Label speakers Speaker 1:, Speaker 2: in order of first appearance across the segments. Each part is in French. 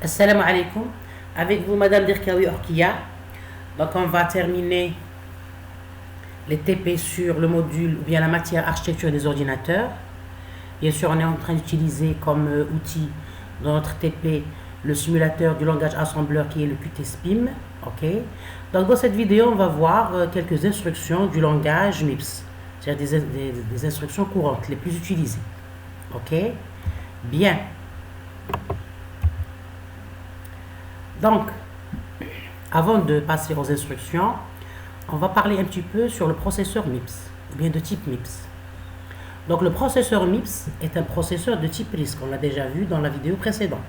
Speaker 1: Assalamu alaikum. Avec vous, Madame Dirkawi Orkia. Donc, on va terminer les TP sur le module ou bien la matière architecture des ordinateurs. Bien sûr, on est en train d'utiliser comme outil dans notre TP le simulateur du langage assembleur qui est le QtSpim. Ok. Donc, dans cette vidéo, on va voir quelques instructions du langage MIPS, c'est-à-dire des instructions courantes, les plus utilisées. Ok. Bien. Donc, avant de passer aux instructions, on va parler un petit peu sur le processeur MIPS, ou bien de type MIPS. Donc, le processeur MIPS est un processeur de type RISC, on l'a déjà vu dans la vidéo précédente.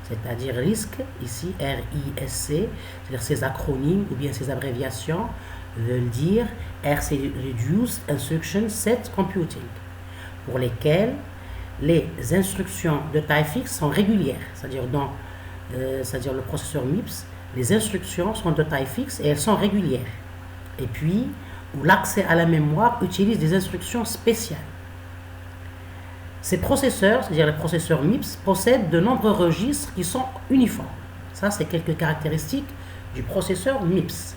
Speaker 1: C'est-à-dire RISC, ici R-I-S-C, c'est-à-dire ces acronymes ou bien ces abréviations veulent dire R c'est Reduced Instruction Set Computing, pour lesquelles les instructions de taille fixe sont régulières, c'est-à-dire le processeur MIPS, les instructions sont de taille fixe et elles sont régulières. Et puis, où l'accès à la mémoire utilise des instructions spéciales. Ces processeurs, c'est-à-dire les processeurs MIPS, possèdent de nombreux registres qui sont uniformes. Ça, c'est quelques caractéristiques du processeur MIPS.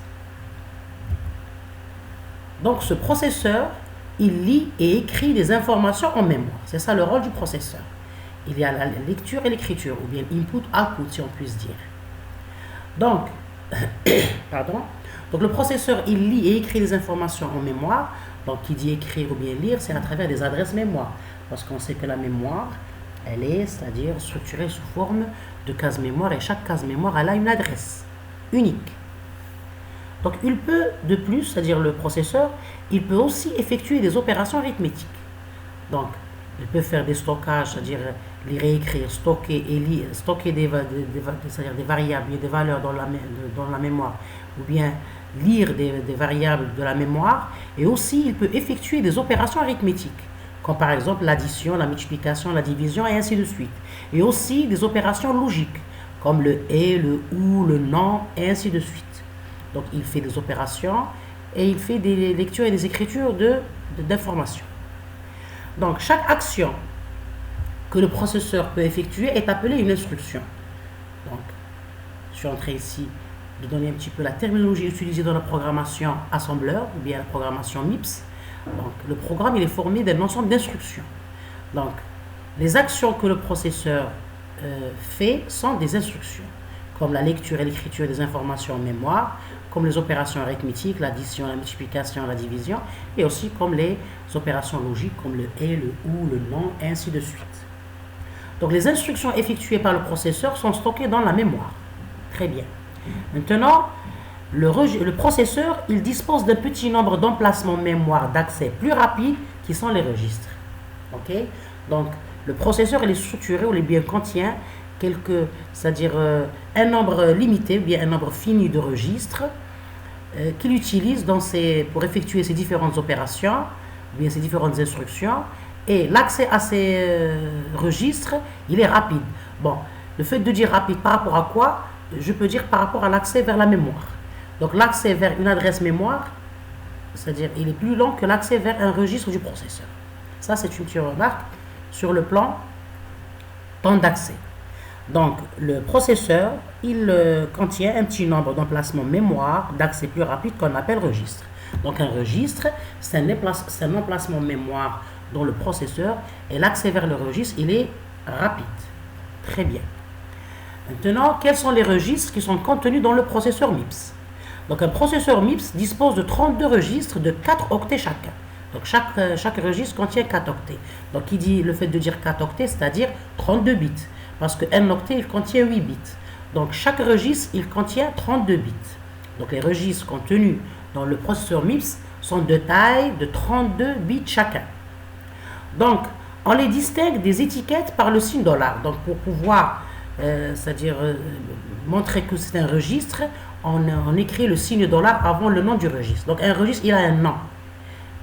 Speaker 1: Donc, ce processeur, il lit et écrit des informations en mémoire. C'est ça le rôle du processeur. Il y a la lecture et l'écriture, ou bien input-output, si on puisse dire. Donc, Donc, le processeur, il lit et écrit des informations en mémoire. Donc, qui dit écrire ou bien lire, c'est à travers des adresses mémoire. Parce qu'on sait que la mémoire, elle est, c'est-à-dire structurée sous forme de cases mémoire, et chaque case mémoire, elle a une adresse unique. Donc, il peut, de plus, c'est-à-dire le processeur, il peut aussi effectuer des opérations arithmétiques. Donc, il peut faire des stockages, c'est-à-dire lire et écrire, stocker et lire, stocker c'est-à-dire des variables et des valeurs dans la mémoire, ou bien lire des variables de la mémoire, et aussi il peut effectuer des opérations arithmétiques, comme par exemple l'addition, la multiplication, la division, et ainsi de suite. Et aussi des opérations logiques, comme le et, le ou, le non, et ainsi de suite. Donc il fait des opérations, et il fait des lectures et des écritures d'informations. Donc, chaque action que le processeur peut effectuer est appelée une instruction. Donc, je suis en train ici de donner un petit peu la terminologie utilisée dans la programmation assembleur, ou bien la programmation MIPS. Donc, le programme, il est formé d'un ensemble d'instructions. Donc, les actions que le processeur fait sont des instructions, comme la lecture et l'écriture des informations en mémoire, comme les opérations arithmétiques, l'addition, la multiplication, la division, et aussi comme les opérations logiques, comme le et, le ou, le non, et ainsi de suite. Donc les instructions effectuées par le processeur sont stockées dans la mémoire. Très bien. Maintenant, le processeur, il dispose d'un petit nombre d'emplacements mémoire d'accès plus rapides qui sont les registres. Ok? Donc, le processeur, il est structuré ou il bien contient c'est-à-dire un nombre limité, ou bien un nombre fini de registres qu'il utilise pour effectuer ces différentes opérations, ou bien ces différentes instructions, et l'accès à ces registres, il est rapide. Bon, le fait de dire rapide par rapport à quoi? Je peux dire par rapport à l'accès vers la mémoire. Donc l'accès vers une adresse mémoire, c'est-à-dire il est plus lent que l'accès vers un registre du processeur. Ça, c'est une petite remarque sur le plan temps d'accès. Donc, le processeur, il contient un petit nombre d'emplacements mémoire d'accès plus rapide qu'on appelle registre. Donc, un registre, c'est un emplacement mémoire dans le processeur, et l'accès vers le registre, il est rapide. Très bien. Maintenant, quels sont les registres qui sont contenus dans le processeur MIPS? Donc, un processeur MIPS dispose de 32 registres de 4 octets chacun. Donc, chaque registre contient 4 octets. Donc, qui dit le fait de dire 4 octets, c'est-à-dire 32 bits. Parce qu'un octet, il contient 8 bits. Donc, chaque registre, il contient 32 bits. Donc, les registres contenus dans le processeur MIPS sont de taille de 32 bits chacun. Donc, on les distingue des étiquettes par le signe $. Donc, pour pouvoir, montrer que c'est un registre, on écrit le signe $ avant le nom du registre. Donc, un registre, il a un nom.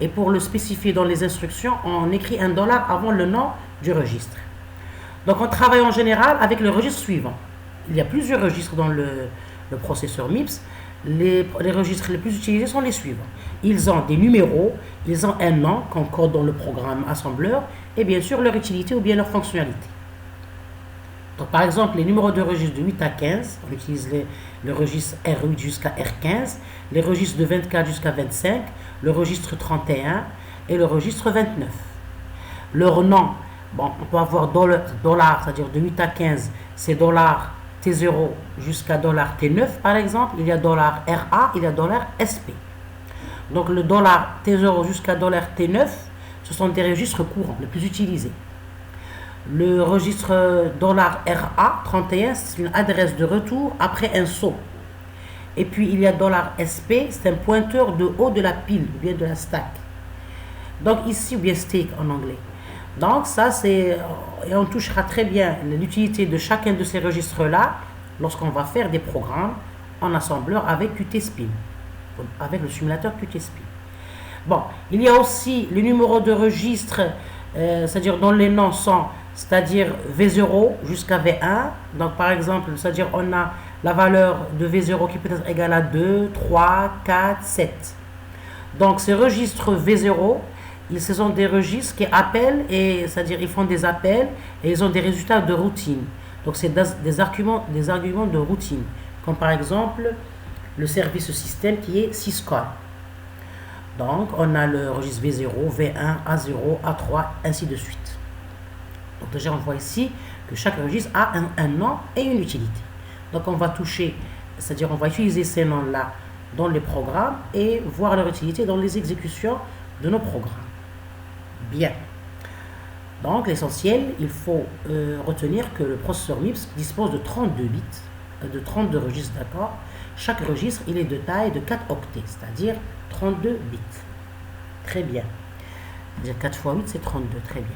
Speaker 1: Et pour le spécifier dans les instructions, on écrit un $ avant le nom du registre. Donc, on travaille en général avec le registre suivant. Il y a plusieurs registres dans le processeur MIPS. Les registres les plus utilisés sont les suivants. Ils ont des numéros, ils ont un nom qu'on code dans le programme assembleur, et bien sûr leur utilité ou bien leur fonctionnalité. Donc, par exemple, les numéros de registre de 8 à 15, on utilise le registre R8 jusqu'à R15, les registres de 24 jusqu'à 25, le registre 31 et le registre 29. Leur nom, bon, on peut avoir dollar, c'est-à-dire de 8 à 15, c'est dollar T0 jusqu'à dollar T9, par exemple. Il y a dollar RA, il y a dollar SP. Donc, le dollar T0 jusqu'à dollar T9, ce sont des registres courants, les plus utilisés. Le registre dollar RA 31, c'est une adresse de retour après un saut. Et puis il y a dollar SP, c'est un pointeur de haut de la pile, ou bien de la stack. Donc ici, ou bien stake en anglais. Donc ça, c'est, et on touchera très bien l'utilité de chacun de ces registres-là lorsqu'on va faire des programmes en assembleur avec Qtspim, avec le simulateur Qtspim. Bon, il y a aussi les numéros de registre, c'est-à-dire dont les noms sont, c'est-à-dire V0 jusqu'à V1. Donc, par exemple, c'est-à-dire on a la valeur de V0 qui peut être égale à 2, 3, 4, 7. Donc, ces registres V0, ce sont des registres qui appellent, c'est-à-dire ils font des appels et ils ont des résultats de routine. Donc, c'est des arguments de routine, comme par exemple le service système qui est syscall. Donc, on a le registre V0, V1, A0, A3, ainsi de suite. Donc, déjà, on voit ici que chaque registre a un nom et une utilité. Donc, on va toucher, c'est-à-dire on va utiliser ces noms-là dans les programmes et voir leur utilité dans les exécutions de nos programmes. Bien. Donc, l'essentiel, il faut retenir que le processeur MIPS dispose de 32 bits, de 32 registres, d'accord. Chaque registre, il est de taille de 4 octets, c'est-à-dire 32 bits. Très bien. 4 x 8, c'est 32, très bien.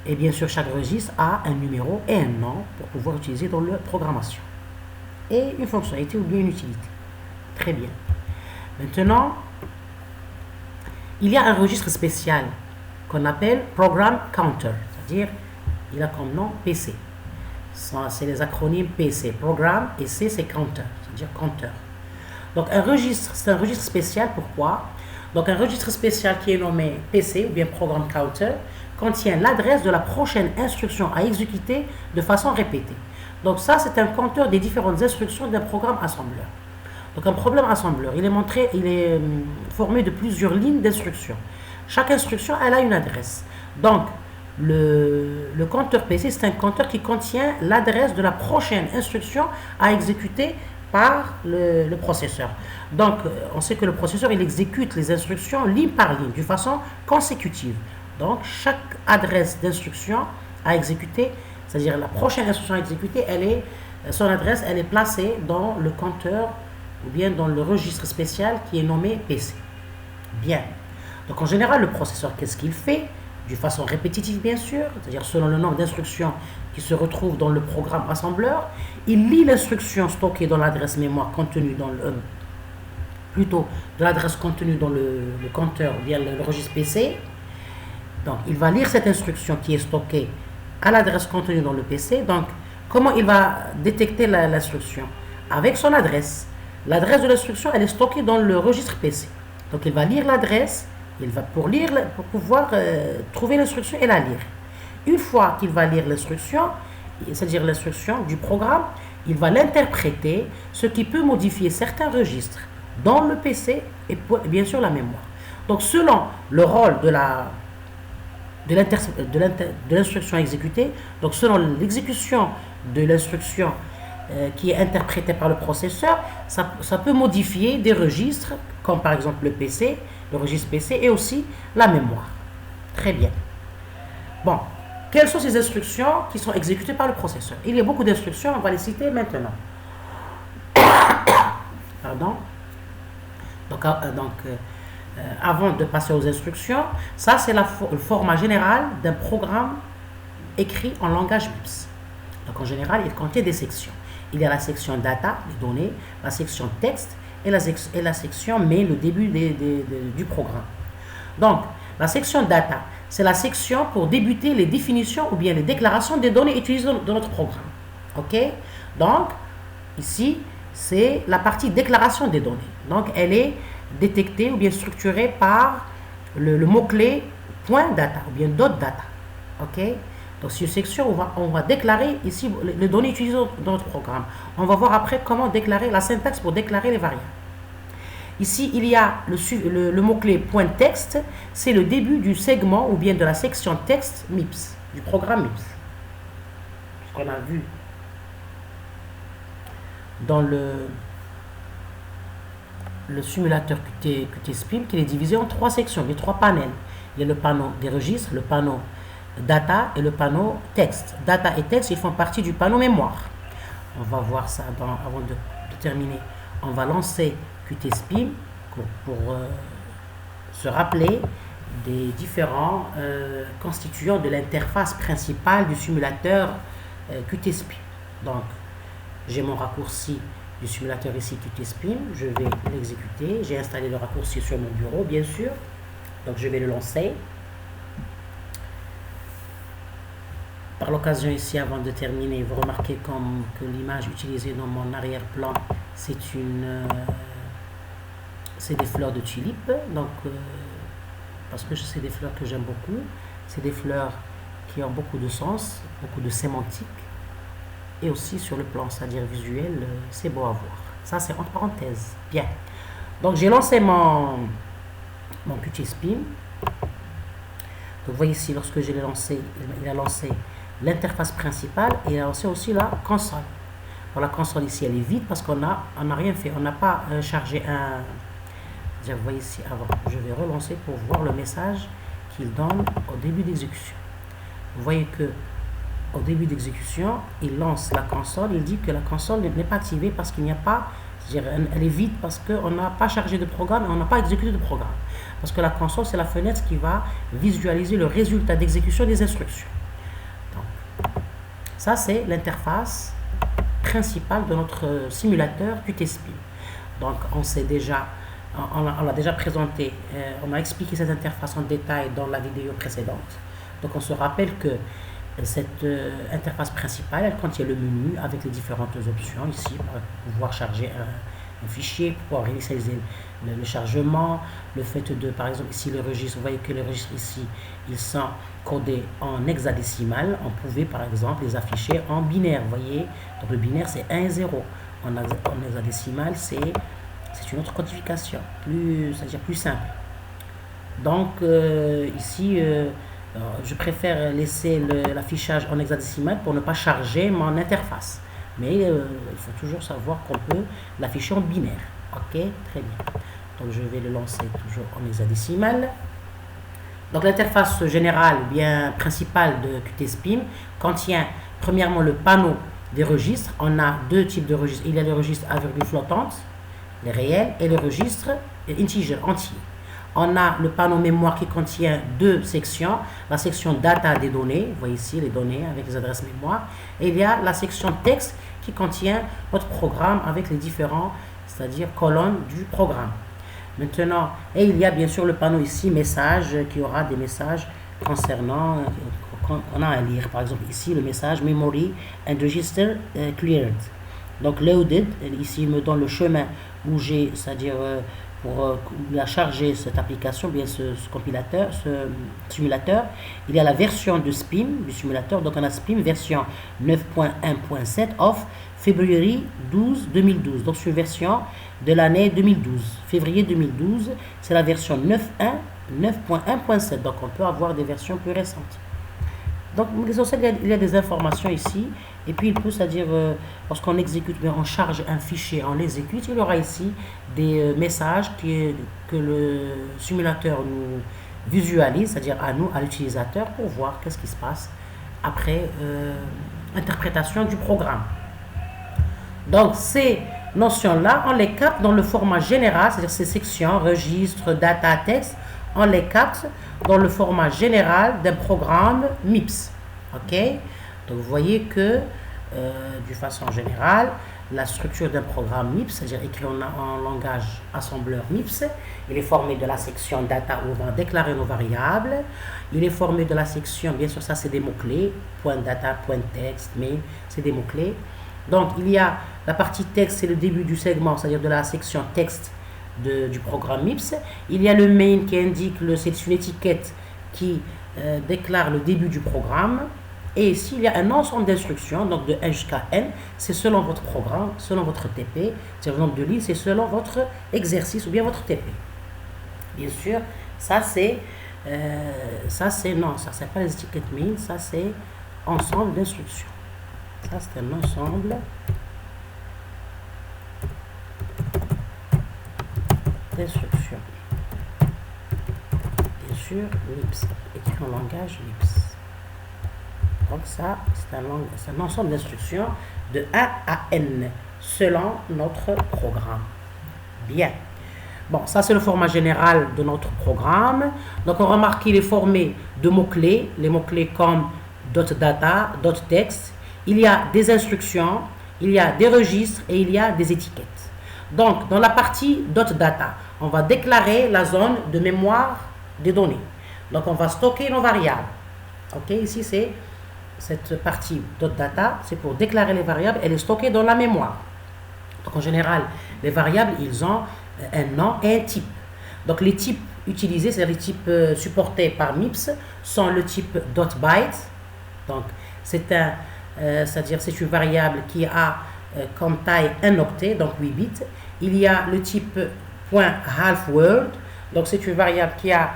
Speaker 1: Et bien sûr, chaque registre a un numéro et un nom pour pouvoir utiliser dans la programmation. Et une fonctionnalité ou bien une utilité. Très bien. Maintenant, il y a un registre spécial qu'on appelle Program Counter, c'est-à-dire, il a comme nom PC. C'est les acronymes PC, Programme, et C, c'est Counter, c'est-à-dire compteur. Donc, un registre, c'est un registre spécial, pourquoi? Donc, un registre spécial qui est nommé PC, ou bien Program Counter, contient l'adresse de la prochaine instruction à exécuter de façon répétée. Donc, ça, c'est un compteur des différentes instructions d'un programme assembleur. Donc, un programme assembleur, il est formé de plusieurs lignes d'instructions. Chaque instruction, elle a une adresse. Donc, le compteur PC, c'est un compteur qui contient l'adresse de la prochaine instruction à exécuter par le processeur. Donc, on sait que le processeur, il exécute les instructions ligne par ligne, de façon consécutive. Donc, chaque adresse d'instruction à exécuter, c'est-à-dire la prochaine instruction à exécuter, son adresse, elle est placée dans le compteur ou bien dans le registre spécial qui est nommé PC. Bien. Donc, en général, le processeur, qu'est-ce qu'il fait? De façon répétitive, bien sûr, c'est-à-dire selon le nombre d'instructions qui se retrouvent dans le programme assembleur, il lit l'instruction stockée dans l'adresse mémoire contenue dans de l'adresse contenue dans le compteur ou bien le registre PC. Donc, il va lire cette instruction qui est stockée à l'adresse contenue dans le PC. Donc, comment il va détecter l'instruction? Avec son adresse. L'adresse de l'instruction, elle est stockée dans le registre PC. Donc, il va lire l'adresse. Pour pouvoir trouver l'instruction et la lire. Une fois qu'il va lire l'instruction, c'est-à-dire l'instruction du programme, il va l'interpréter, ce qui peut modifier certains registres dans le PC et bien sûr la mémoire. Donc selon le rôle de l'instruction exécutée, donc selon l'exécution de l'instruction qui est interprétée par le processeur, ça peut modifier des registres, comme par exemple le PC, le registre PC et aussi la mémoire. Très bien. Bon, quelles sont ces instructions qui sont exécutées par le processeur? Il y a beaucoup d'instructions, on va les citer maintenant. Pardon. Donc, avant de passer aux instructions, ça c'est le format général d'un programme écrit en langage MIPS. Donc en général, il contient des sections. Il y a la section data, les données, la section texte, et la section mail, le début du programme. Donc, la section data, c'est la section pour débuter les définitions ou bien les déclarations des données utilisées dans notre programme. OK? Donc, ici, c'est la partie déclaration des données. Donc, elle est détectée ou bien structurée par le mot-clé .data ou bien .data. OK?
Speaker 2: Donc c'est une section où on va déclarer ici les données utilisées dans notre programme. On va voir après comment déclarer la syntaxe pour déclarer les variables. Ici, il y a le mot-clé point texte, c'est le début du segment ou bien de la section texte MIPS, du programme MIPS. Ce qu'on a vu dans le simulateur Qt-Spim, qui est divisé en 3 sections, les 3 panels. Il y a le panneau des registres, le panneau data et le panneau texte. Data et texte, ils font partie du panneau mémoire. On va voir ça avant de terminer. On va lancer Qt-Spim pour se rappeler des différents constituants de l'interface principale du simulateur Qt-Spim. Donc, j'ai mon raccourci du simulateur ici Qt-Spim, je vais l'exécuter. J'ai installé le raccourci sur mon bureau, bien sûr. Donc, je vais le lancer. Par l'occasion ici, avant de terminer, vous remarquez que l'image utilisée dans mon arrière-plan, c'est des fleurs de tulipe. Donc, parce que c'est des fleurs que j'aime beaucoup. C'est des fleurs qui ont beaucoup de sens, beaucoup de sémantique. Et aussi sur le plan, c'est-à-dire visuel, c'est beau à voir. Ça, c'est entre parenthèses. Bien. Donc, j'ai lancé mon Qt-Spim. Donc, vous voyez ici, lorsque je l'ai lancé, il a lancé l'interface principale et il a lancé aussi la console. Alors, la console ici, elle est vide parce qu'on n'a rien fait. On n'a pas chargé un... Vous voyez ici, avant. Je vais relancer pour voir le message qu'il donne au début d'exécution. Vous voyez que au début d'exécution, il lance la console, il dit que la console n'est pas activée parce qu'il n'y a pas, elle est vide parce qu'on n'a pas chargé de programme et on n'a pas exécuté de programme. Parce que la console, c'est la fenêtre qui va visualiser le résultat d'exécution des instructions. Donc, ça, c'est l'interface principale de notre simulateur Qt-Spim. Donc, on l'a déjà présenté, on a expliqué cette interface en détail dans la vidéo précédente. Donc, on se rappelle que cette interface principale, elle contient le menu avec les différentes options ici pour pouvoir charger un fichier, pour pouvoir initialiser le chargement, le fait de, par exemple ici le registre, vous voyez que les registres ici, ils sont codés en hexadécimal, on pouvait par exemple les afficher en binaire, vous voyez, donc le binaire c'est 1 et 0, en hexadécimal c'est une autre codification, c'est-à-dire plus simple. Donc ici, je préfère laisser l'affichage en hexadécimal pour ne pas charger mon interface. Mais il faut toujours savoir qu'on peut l'afficher en binaire. Ok, très bien. Donc je vais le lancer toujours en hexadécimal. Donc l'interface générale, bien principale de Qt-Spim, contient premièrement le panneau des registres. On a 2 types de registres. Il y a le registre à virgule flottante, les réels, et le registre integer, entier. On a le panneau mémoire qui contient 2 sections. La section data des données, vous voyez ici les données avec les adresses mémoire. Et il y a la section texte qui contient notre programme avec les différents, c'est-à-dire colonnes du programme. Maintenant, et il y a bien sûr le panneau ici, message, qui aura des messages concernant, qu'on a à lire. Par exemple ici le message memory and register cleared. Donc loaded, ici il me donne le chemin où j'ai, c'est-à-dire pour la charger cette application, bien ce compilateur, ce simulateur. Il y a la version de Spim du simulateur, donc on a Spim version 9.1.7 of février 12 2012. Donc c'est une version de l'année 2012, février 2012, c'est la version 9.1.7. Donc on peut avoir des versions plus récentes. Donc l'essentiel, il y a des informations ici, et puis il peut, c'est-à-dire lorsqu'on exécute, on charge un fichier, on l'exécute, il y aura ici des messages que le simulateur nous visualise, c'est-à-dire à nous, à l'utilisateur, pour voir qu'est-ce qui se passe après interprétation du programme. Donc ces notions-là, on les capte dans le format général, c'est-à-dire ces sections, registres, data, texte, on les capte dans le format général d'un programme MIPS. Ok, donc vous voyez que de façon générale, la structure d'un programme MIPS, c'est-à-dire écrit en langage assembleur MIPS, il est formé de la section data où on va déclarer nos variables. Il est formé de la section, bien sûr ça c'est des mots-clés, point data, point texte, mais c'est des mots-clés. Donc il y a la partie texte, c'est le début du segment, c'est-à-dire de la section texte du programme MIPS. Il y a le main qui indique, c'est une étiquette qui déclare le début du programme.
Speaker 1: Et ici, il y a un ensemble d'instructions, donc de 1 jusqu'à n, c'est selon votre programme, selon votre TP. C'est le nombre de lignes, c'est selon votre exercice ou bien votre TP. Bien sûr, ça c'est pas les étiquettes min, ça c'est ensemble d'instructions. Ça c'est un ensemble d'instructions. Bien sûr, MIPS, écrit en langage MIPS. Donc ça, c'est un ensemble d'instructions de 1 à n, selon notre programme. Bien. Bon, ça c'est le format général de notre programme. Donc on remarque qu'il est formé de mots-clés, les mots-clés comme .data, .text. Il y a des instructions, il y a des registres et il y a des étiquettes. Donc dans la partie .data, on va déclarer la zone de mémoire des données. Donc on va stocker nos variables. Ok, ici c'est cette partie .data, c'est pour déclarer les variables, elle est stockée dans la mémoire. Donc en général, les variables, ils ont un nom et un type. Donc les types utilisés, c'est-à-dire les types supportés par MIPS, sont le type .byte. Donc c'est-à-dire c'est une variable qui a comme taille un octet, donc 8 bits. Il y a le type .half-word, donc c'est une variable qui a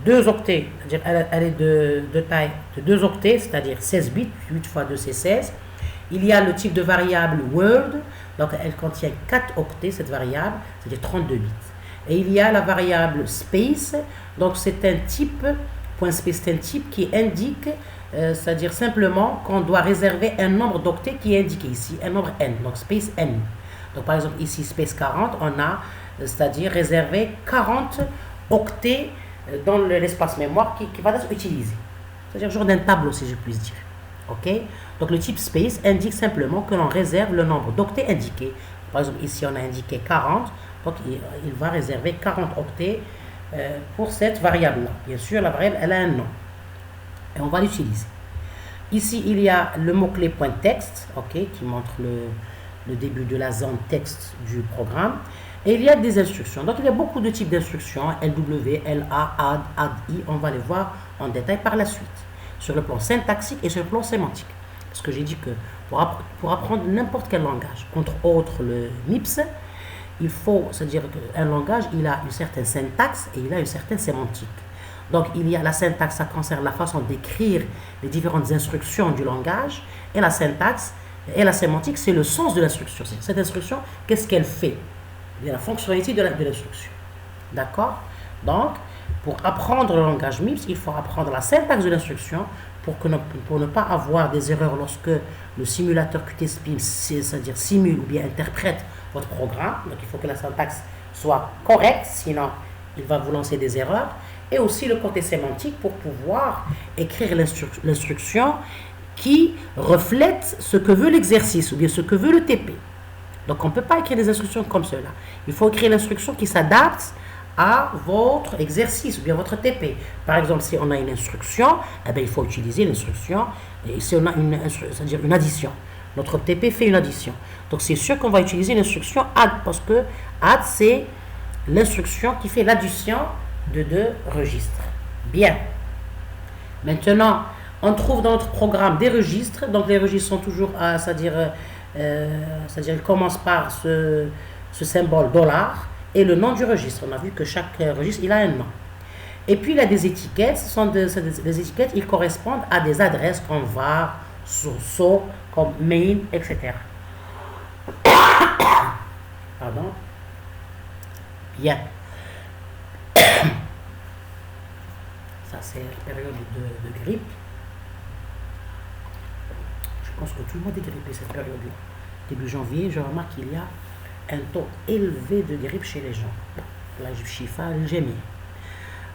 Speaker 1: 2 octets, c'est-à-dire elle est de taille de 2 octets, c'est-à-dire 16 bits, 8 fois 2 c'est 16. Il y a le type de variable word, donc elle contient 4 octets, cette variable, c'est-à-dire 32 bits. Et il y a la variable space, donc c'est un type, .space c'est un type qui indique, c'est-à-dire simplement qu'on doit réserver un nombre d'octets qui est indiqué ici, un nombre n, donc space n. Donc par exemple ici space 40, on a, c'est-à-dire réservé 40 octets dans l'espace mémoire qui va être utilisé. C'est-à-dire genre d'un tableau si je puis dire. Ok, donc le type space indique simplement que l'on réserve le nombre d'octets indiqués. Par exemple, ici on a indiqué 40, donc il va réserver 40 octets pour cette variable-là. Bien sûr, la variable, elle a un nom. Et on va l'utiliser. Ici, il y a le mot-clé .text, ok, qui montre le début de la zone texte du programme. Et il y a des instructions. Donc, il y a beaucoup de types d'instructions, LW, LA, add, add-i. On va les voir en détail par la suite, sur le plan syntaxique et sur le plan sémantique. Parce que j'ai dit que pour apprendre n'importe quel langage, entre autres le MIPS, il faut, c'est-à-dire qu'un langage, il a une certaine syntaxe et il a une certaine sémantique. Donc, il y a la syntaxe, ça concerne la façon d'écrire les différentes instructions du langage, et la syntaxe et la sémantique, c'est le sens de l'instruction. Cette instruction, qu'est-ce qu'elle fait? Il y a la fonctionnalité de l'instruction. D'accord? Donc, pour apprendre le langage MIPS, il faut apprendre la syntaxe de l'instruction pour ne pas avoir des erreurs lorsque le simulateur QtSpim, c'est-à-dire simule ou bien interprète votre programme. Donc, il faut que la syntaxe soit correcte, sinon il va vous lancer des erreurs. Et aussi le côté sémantique pour pouvoir écrire l'instruction qui reflète ce que veut l'exercice ou bien ce que veut le TP. Donc, on ne peut pas écrire des instructions comme cela. Il faut écrire l'instruction qui s'adapte à votre exercice ou bien votre TP. Par exemple, si on a une instruction, eh bien, il faut utiliser l'instruction. Et si on a c'est-à-dire une addition, notre TP fait une addition. Donc, c'est sûr qu'on va utiliser l'instruction add parce que add, c'est l'instruction qui fait l'addition de 2 registres. Bien. Maintenant, on trouve dans notre programme des registres. Donc, les registres sont toujours, c'est-à-dire ils commencent par ce symbole $. Et le nom du registre. On a vu que chaque registre, il a un nom. Et puis, il y a des étiquettes. Ce sont des étiquettes, ils correspondent à des adresses comme var, so, comme main, etc. Pardon. Bien. Ça, c'est la période de grippe. Je pense que tout le monde est grippé cette période-là. Début janvier, je remarque qu'il y a un taux élevé de grippe chez les gens. La chifa, le gémir.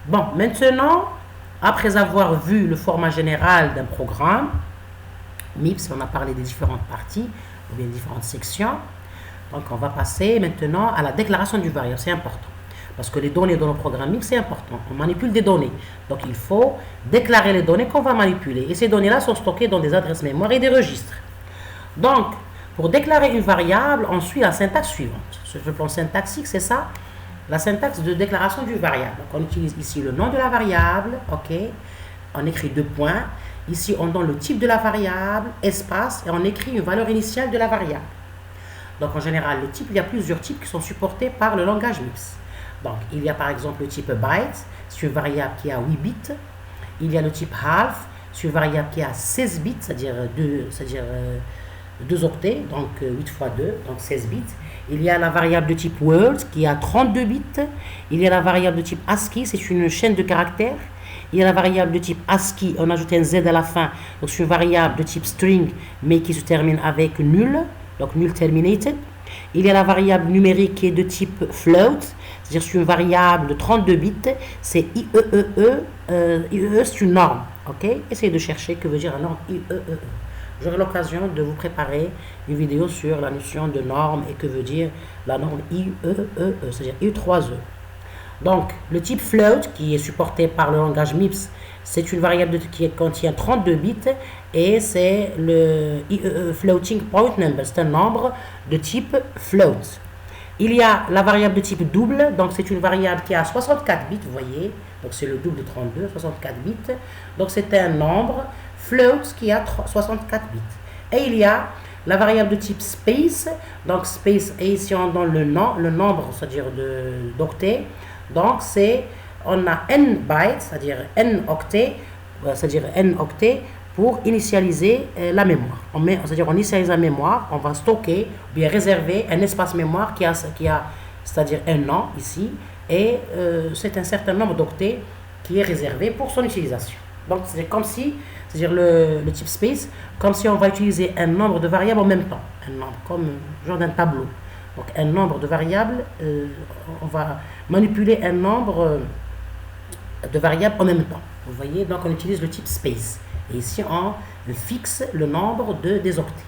Speaker 1: Bon, maintenant, après avoir vu le format général d'un programme, MIPS, on a parlé des différentes parties, ou bien différentes sections. Donc, on va passer maintenant à la déclaration du variable. C'est important. Parce que les données dans le programme MIPS, c'est important. On manipule des données. Donc, il faut déclarer les données qu'on va manipuler. Et ces données-là sont stockées dans des adresses mémoire et des registres. Donc, pour déclarer une variable, on suit la syntaxe suivante. Sur le plan syntaxique, c'est ça, la syntaxe de déclaration du variable. Donc, on utilise ici le nom de la variable, ok. On écrit 2 points. Ici, on donne le type de la variable, espace, et on écrit une valeur initiale de la variable. Donc, en général, le type, il y a plusieurs types qui sont supportés par le langage MIPS. Donc, il y a par exemple le type byte, c'est une variable qui a 8 bits. Il y a le type half, c'est une variable qui a 16 bits, c'est-à-dire 2 octets, donc 8 fois 2, donc 16 bits. Il y a la variable de type word qui a 32 bits. Il y a la variable de type ASCII, c'est une chaîne de caractères. Il y a la variable de type ASCII, on ajoute un Z à la fin, donc c'est une variable de type string, mais qui se termine avec nul, donc null terminated. Il y a la variable numérique qui est de type float, c'est-à-dire c'est une variable de 32 bits, c'est IEEE, IEEE c'est une norme, ok? Essayez de chercher que veut dire la norme IEEE. J'aurai l'occasion de vous préparer une vidéo sur la notion de norme et que veut dire la norme IEEE, c'est-à-dire I3E. Donc, le type float, qui est supporté par le langage MIPS, c'est une variable qui contient 32 bits et c'est le floating point number, c'est un nombre de type float. Il y a la variable de type double, donc c'est une variable qui a 64 bits, vous voyez, donc c'est le double de 32, 64 bits. Donc c'est un nombre float qui a 64 bits. Et il y a la variable de type space, donc space, et ici on donne le nombre, c'est-à-dire d'octets. Donc, on a n bytes, c'est-à-dire n octets pour initialiser la mémoire. C'est-à-dire on initialise la mémoire, on va stocker ou bien réserver un espace mémoire qui a c'est-à-dire un nom ici, et c'est un certain nombre d'octets qui est réservé pour son utilisation. Donc, c'est comme si, c'est-à-dire le type space, comme si on va utiliser un nombre de variables en même temps, un nombre comme genre d'un tableau. Donc, un nombre de variables, on va manipuler un nombre de variables en même temps. Vous voyez, donc on utilise le type space. Et ici, on fixe le nombre des octets.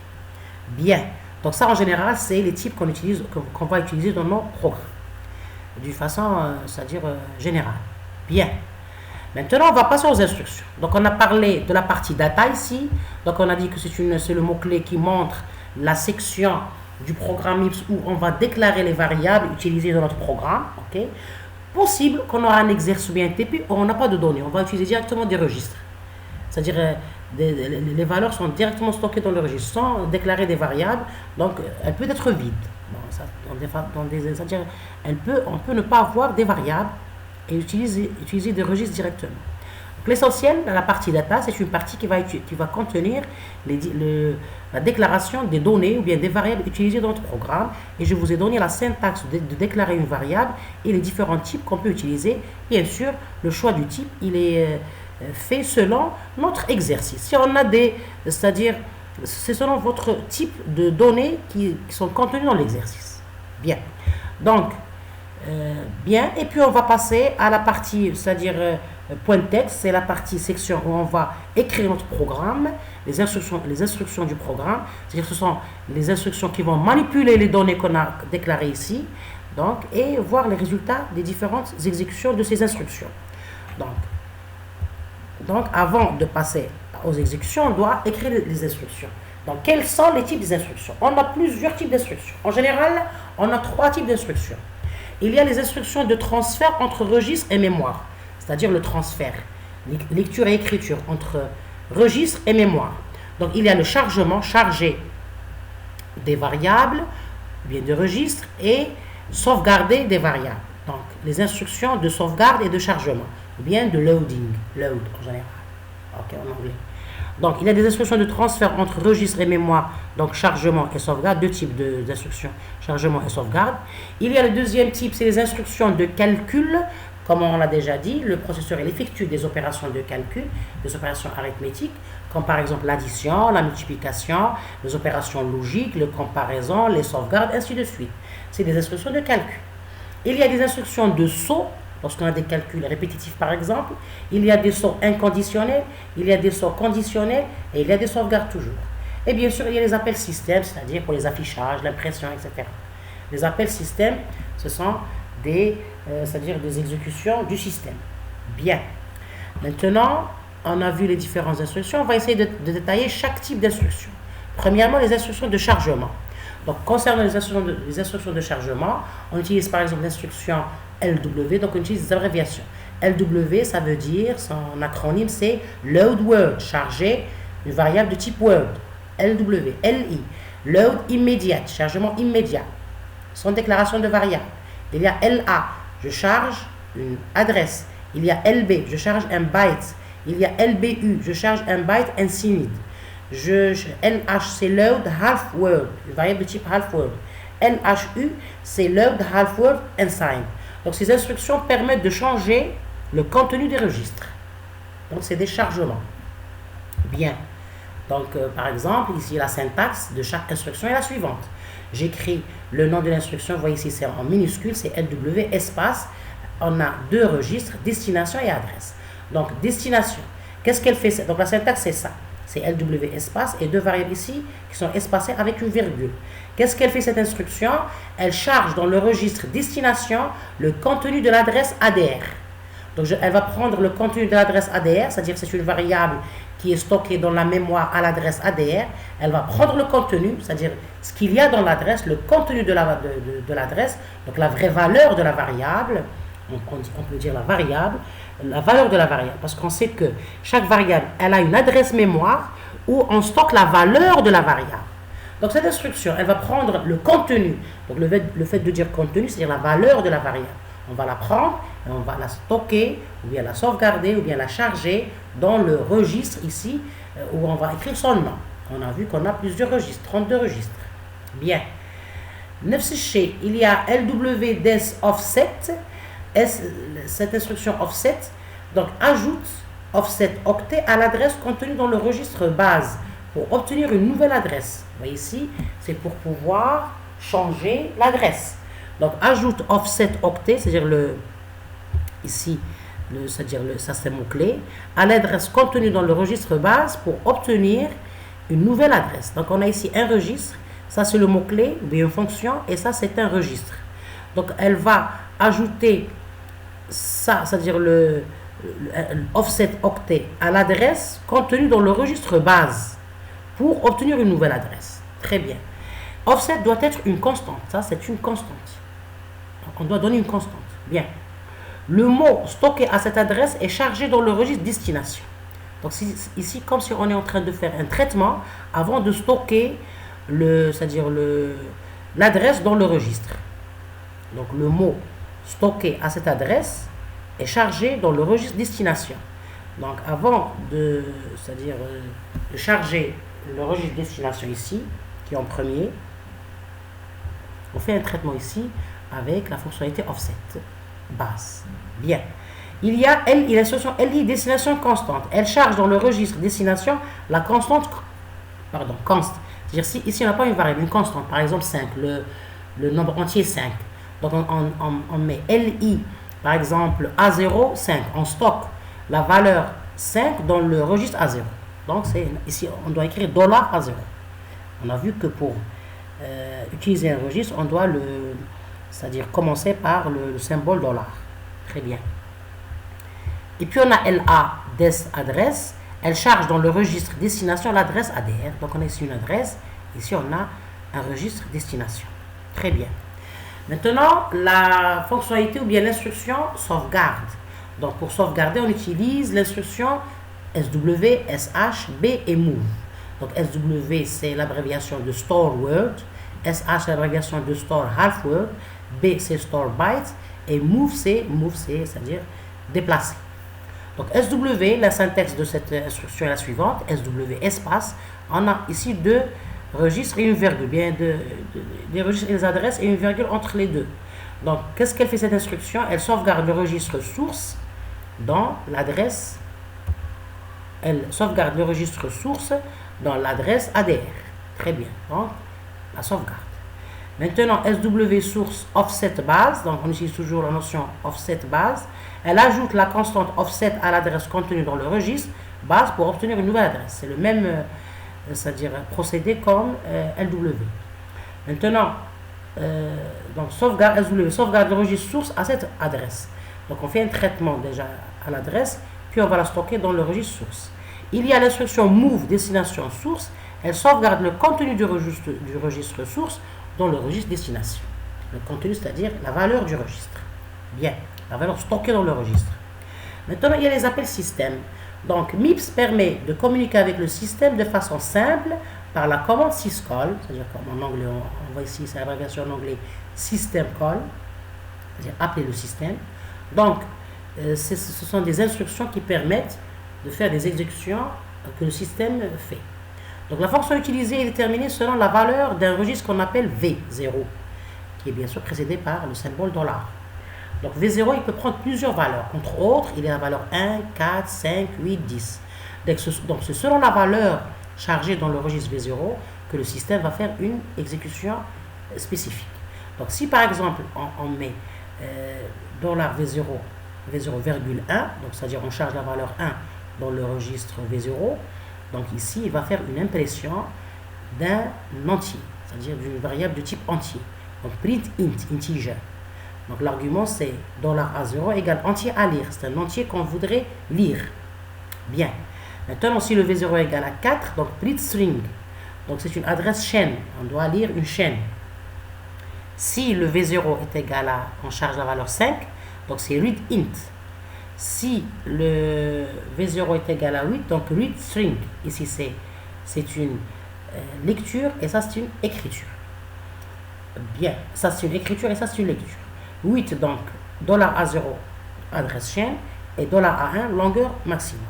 Speaker 1: Bien. Donc, ça, en général, c'est les types qu'on va utiliser dans nos programmes. D'une façon, c'est-à-dire générale. Bien. Maintenant, on va passer aux instructions. Donc, on a parlé de la partie data ici. Donc, on a dit que c'est le mot-clé qui montre la section du programme MIPS où on va déclarer les variables utilisées dans notre programme. Okay? Possible qu'on aura un exercice ou bien un TP où on n'a pas de données. On va utiliser directement des registres. C'est-à-dire les valeurs sont directement stockées dans le registre sans déclarer des variables. Donc, elle peut être vide. C'est-à-dire on peut ne pas avoir des variables et utiliser des registres directement. L'essentiel dans la partie data, c'est une partie qui va contenir la déclaration des données ou bien des variables utilisées dans notre programme. Et je vous ai donné la syntaxe de déclarer une variable et les différents types qu'on peut utiliser. Bien sûr, le choix du type, il est fait selon notre exercice. Si on a c'est-à-dire, c'est selon votre type de données qui sont contenues dans l'exercice. Bien. Donc, bien. Et puis, on va passer à la partie, c'est-à-dire point de texte, c'est la partie section où on va écrire notre programme, les instructions du programme, c'est-à-dire ce sont les instructions qui vont manipuler les données qu'on a déclarées ici, donc, et voir les résultats des différentes exécutions de ces instructions. Donc avant de passer aux exécutions, on doit écrire les instructions. Donc, quels sont les types des instructions? On a plusieurs types d'instructions. En général, on a 3 types d'instructions. Il y a les instructions de transfert entre registre et mémoire, c'est-à-dire le transfert, lecture et écriture entre registre et mémoire. Donc, il y a le chargement, charger des variables, bien de registre, et sauvegarder des variables. Donc, les instructions de sauvegarde et de chargement, ou bien de loading, load en général, ok, en anglais. Donc, il y a des instructions de transfert entre registre et mémoire, donc chargement et sauvegarde, 2 types d'instructions, chargement et sauvegarde. Il y a le deuxième type, c'est les instructions de calcul. Comme on l'a déjà dit, le processeur il effectue des opérations de calcul, des opérations arithmétiques, comme par exemple l'addition, la multiplication, les opérations logiques, les comparaisons, les sauvegardes, ainsi de suite. C'est des instructions de calcul. Il y a des instructions de saut. Lorsqu'on a des calculs répétitifs, par exemple, il y a des sauts inconditionnels, il y a des sauts conditionnels et il y a des sauvegardes toujours. Et bien sûr, il y a les appels système, c'est-à-dire pour les affichages, l'impression, etc. Les appels système, ce sont c'est-à-dire des exécutions du système. Bien. Maintenant, on a vu les différentes instructions. On va essayer de détailler chaque type d'instruction. Premièrement, les instructions de chargement. Donc, concernant les instructions de chargement, on utilise par exemple l'instruction LW, donc on utilise des abréviations. LW, ça veut dire, son acronyme, c'est load word, chargé une variable de type word. LW, LI, load immediate, chargement immédiat, sans déclaration de variable. Il y a LA, je charge une adresse. Il y a LB, je charge un byte. Il y a LBU, je charge un byte infinite. LH, c'est load half word, une variable de type half word. LHU, c'est load half word unsigned. Donc ces instructions permettent de changer le contenu des registres. Donc c'est des chargements. Bien. Donc par exemple, ici la syntaxe de chaque instruction est la suivante. J'écris le nom de l'instruction, vous voyez ici c'est en minuscule, c'est LW espace. On a deux registres, destination et adresse. Donc destination, qu'est-ce qu'elle fait? Donc la syntaxe c'est ça. C'est LW espace et deux variables ici qui sont espacées avec une virgule. Qu'est-ce qu'elle fait cette instruction? Elle charge dans le registre destination le contenu de l'adresse ADR. Donc elle va prendre le contenu de l'adresse ADR, c'est-à-dire que c'est une variable qui est stockée dans la mémoire à l'adresse ADR. Elle va prendre le contenu, c'est-à-dire ce qu'il y a dans l'adresse, le contenu de l'adresse, donc la vraie valeur de la variable, on peut dire la variable, la valeur de la variable, parce qu'on sait que chaque variable, elle a une adresse mémoire où on stocke la valeur de la variable. Donc cette instruction, elle va prendre le contenu, donc le fait de dire contenu, c'est-à-dire la valeur de la variable. On va la prendre et on va la stocker, ou bien la sauvegarder, ou bien la charger dans le registre ici, où on va écrire son nom. On a vu qu'on a plusieurs registres, 32 registres. Bien. Il y a LWDES offset, cette instruction offset, donc ajoute offset octet à l'adresse contenue dans le registre base pour obtenir une nouvelle adresse. Vous voyez ici, c'est pour pouvoir changer l'adresse. Donc ajoute offset octet, c'est-à-dire ça c'est mot-clé, à l'adresse contenue dans le registre base pour obtenir une nouvelle adresse. Donc on a ici un registre, ça c'est le mot-clé, ou bien une fonction, et ça c'est un registre. Donc elle va ajouter ça, c'est-à-dire le offset octet à l'adresse contenue dans le registre base pour obtenir une nouvelle adresse. Très bien. Offset doit être une constante, ça c'est une constante. Donc on doit donner une constante. Bien. Le mot stocké à cette adresse est chargé dans le registre destination. Donc ici, comme si on est en train de faire un traitement avant de stocker l'adresse dans le registre. Donc le mot stocké à cette adresse est chargé dans le registre destination. Donc avant de charger le registre destination ici, qui est en premier, on fait un traitement ici avec la fonctionnalité offset base. Bien. Il y a l'instruction LI destination constante. Elle charge dans le registre destination la constante, const. C'est-à-dire ici on n'a pas une variable, une constante. Par exemple 5, le nombre entier 5. Donc on met LI, par exemple A0, 5. On stocke la valeur 5 dans le registre A0. Donc ici on doit écrire $A0. On a vu que pour utiliser un registre, on doit commencer par le symbole $. Très bien. Et puis on a LA des adresse. Elle charge dans le registre destination l'adresse ADR. Donc on a ici une adresse. Ici on a un registre destination. Très bien. Maintenant, la fonctionnalité ou bien l'instruction sauvegarde. Donc pour sauvegarder, on utilise l'instruction SW, SH, B et MOVE. Donc SW c'est l'abréviation de Store Word. SH c'est l'abréviation de Store Half Word. B c'est Store Byte. Et MOVE c'est-à-dire déplacer. Donc SW, la syntaxe de cette instruction est la suivante. SW espace, on a ici deux registres et une virgule, bien des registres et des adresses et une virgule entre les deux. Donc qu'est-ce qu'elle fait cette instruction? Elle sauvegarde le registre source dans l'adresse. Elle sauvegarde le registre source dans l'adresse ADR. Très bien. Donc la sauvegarde. Maintenant, SW source offset base, donc on utilise toujours la notion offset base. Elle ajoute la constante offset à l'adresse contenue dans le registre base pour obtenir une nouvelle adresse. C'est le même procédé comme LW. Maintenant, donc sauvegarde SW sauvegarde le registre source à cette adresse. Donc on fait un traitement déjà à l'adresse, puis on va la stocker dans le registre source. Il y a l'instruction move destination source. Elle sauvegarde le contenu du registre source dans le registre destination. Le contenu, c'est-à-dire la valeur du registre. Bien, la valeur stockée dans le registre. Maintenant, il y a les appels système. Donc, MIPS permet de communiquer avec le système de façon simple par la commande syscall, c'est-à-dire comme en anglais, on voit ici, c'est l'abréviation en anglais system call, c'est-à-dire appeler le système. Donc, ce sont des instructions qui permettent de faire des exécutions que le système fait. Donc, la fonction utilisée est déterminée selon la valeur d'un registre qu'on appelle V0, qui est bien sûr précédé par le symbole $. Donc V0, il peut prendre plusieurs valeurs. Entre autres, il y a la valeur 1, 4, 5, 8, 10. Donc c'est selon la valeur chargée dans le registre V0 que le système va faire une exécution spécifique. Donc si par exemple on met $V0, V0,1, donc c'est-à-dire on charge la valeur 1 dans le registre V0, donc ici il va faire une impression d'un entier, c'est-à-dire d'une variable de type entier. Donc print int, integer. Donc l'argument c'est $A0 égale entier à lire. C'est un entier qu'on voudrait lire. Bien. Maintenant si le V0 est égal à 4, donc print string. Donc c'est une adresse chaîne. On doit lire une chaîne. Si le V0 est égal à, on charge la valeur 5, donc c'est read int. Si le V0 est égal à 8, donc read string. Ici c'est une lecture et ça c'est une écriture. Bien, ça c'est une écriture et ça c'est une lecture. 8 donc $A0 adresse chaîne et $A1 longueur maximum.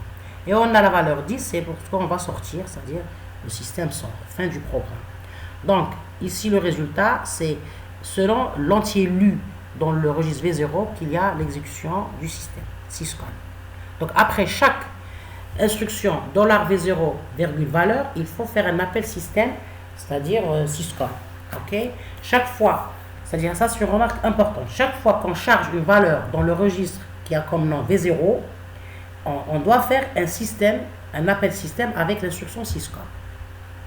Speaker 1: Et on a la valeur 10, c'est pour ce qu'on va sortir, c'est-à-dire le système sort, fin du programme. Donc ici le résultat c'est selon l'entier lu dans le registre V0 qu'il y a l'exécution du système syscall. Donc après chaque instruction $V0 virgule valeur, il faut faire un appel système, c'est-à-dire syscall. Ok, chaque fois, c'est-à-dire ça c'est une remarque importante, chaque fois qu'on charge une valeur dans le registre qui a comme nom V0, on doit faire un appel système avec l'instruction syscall.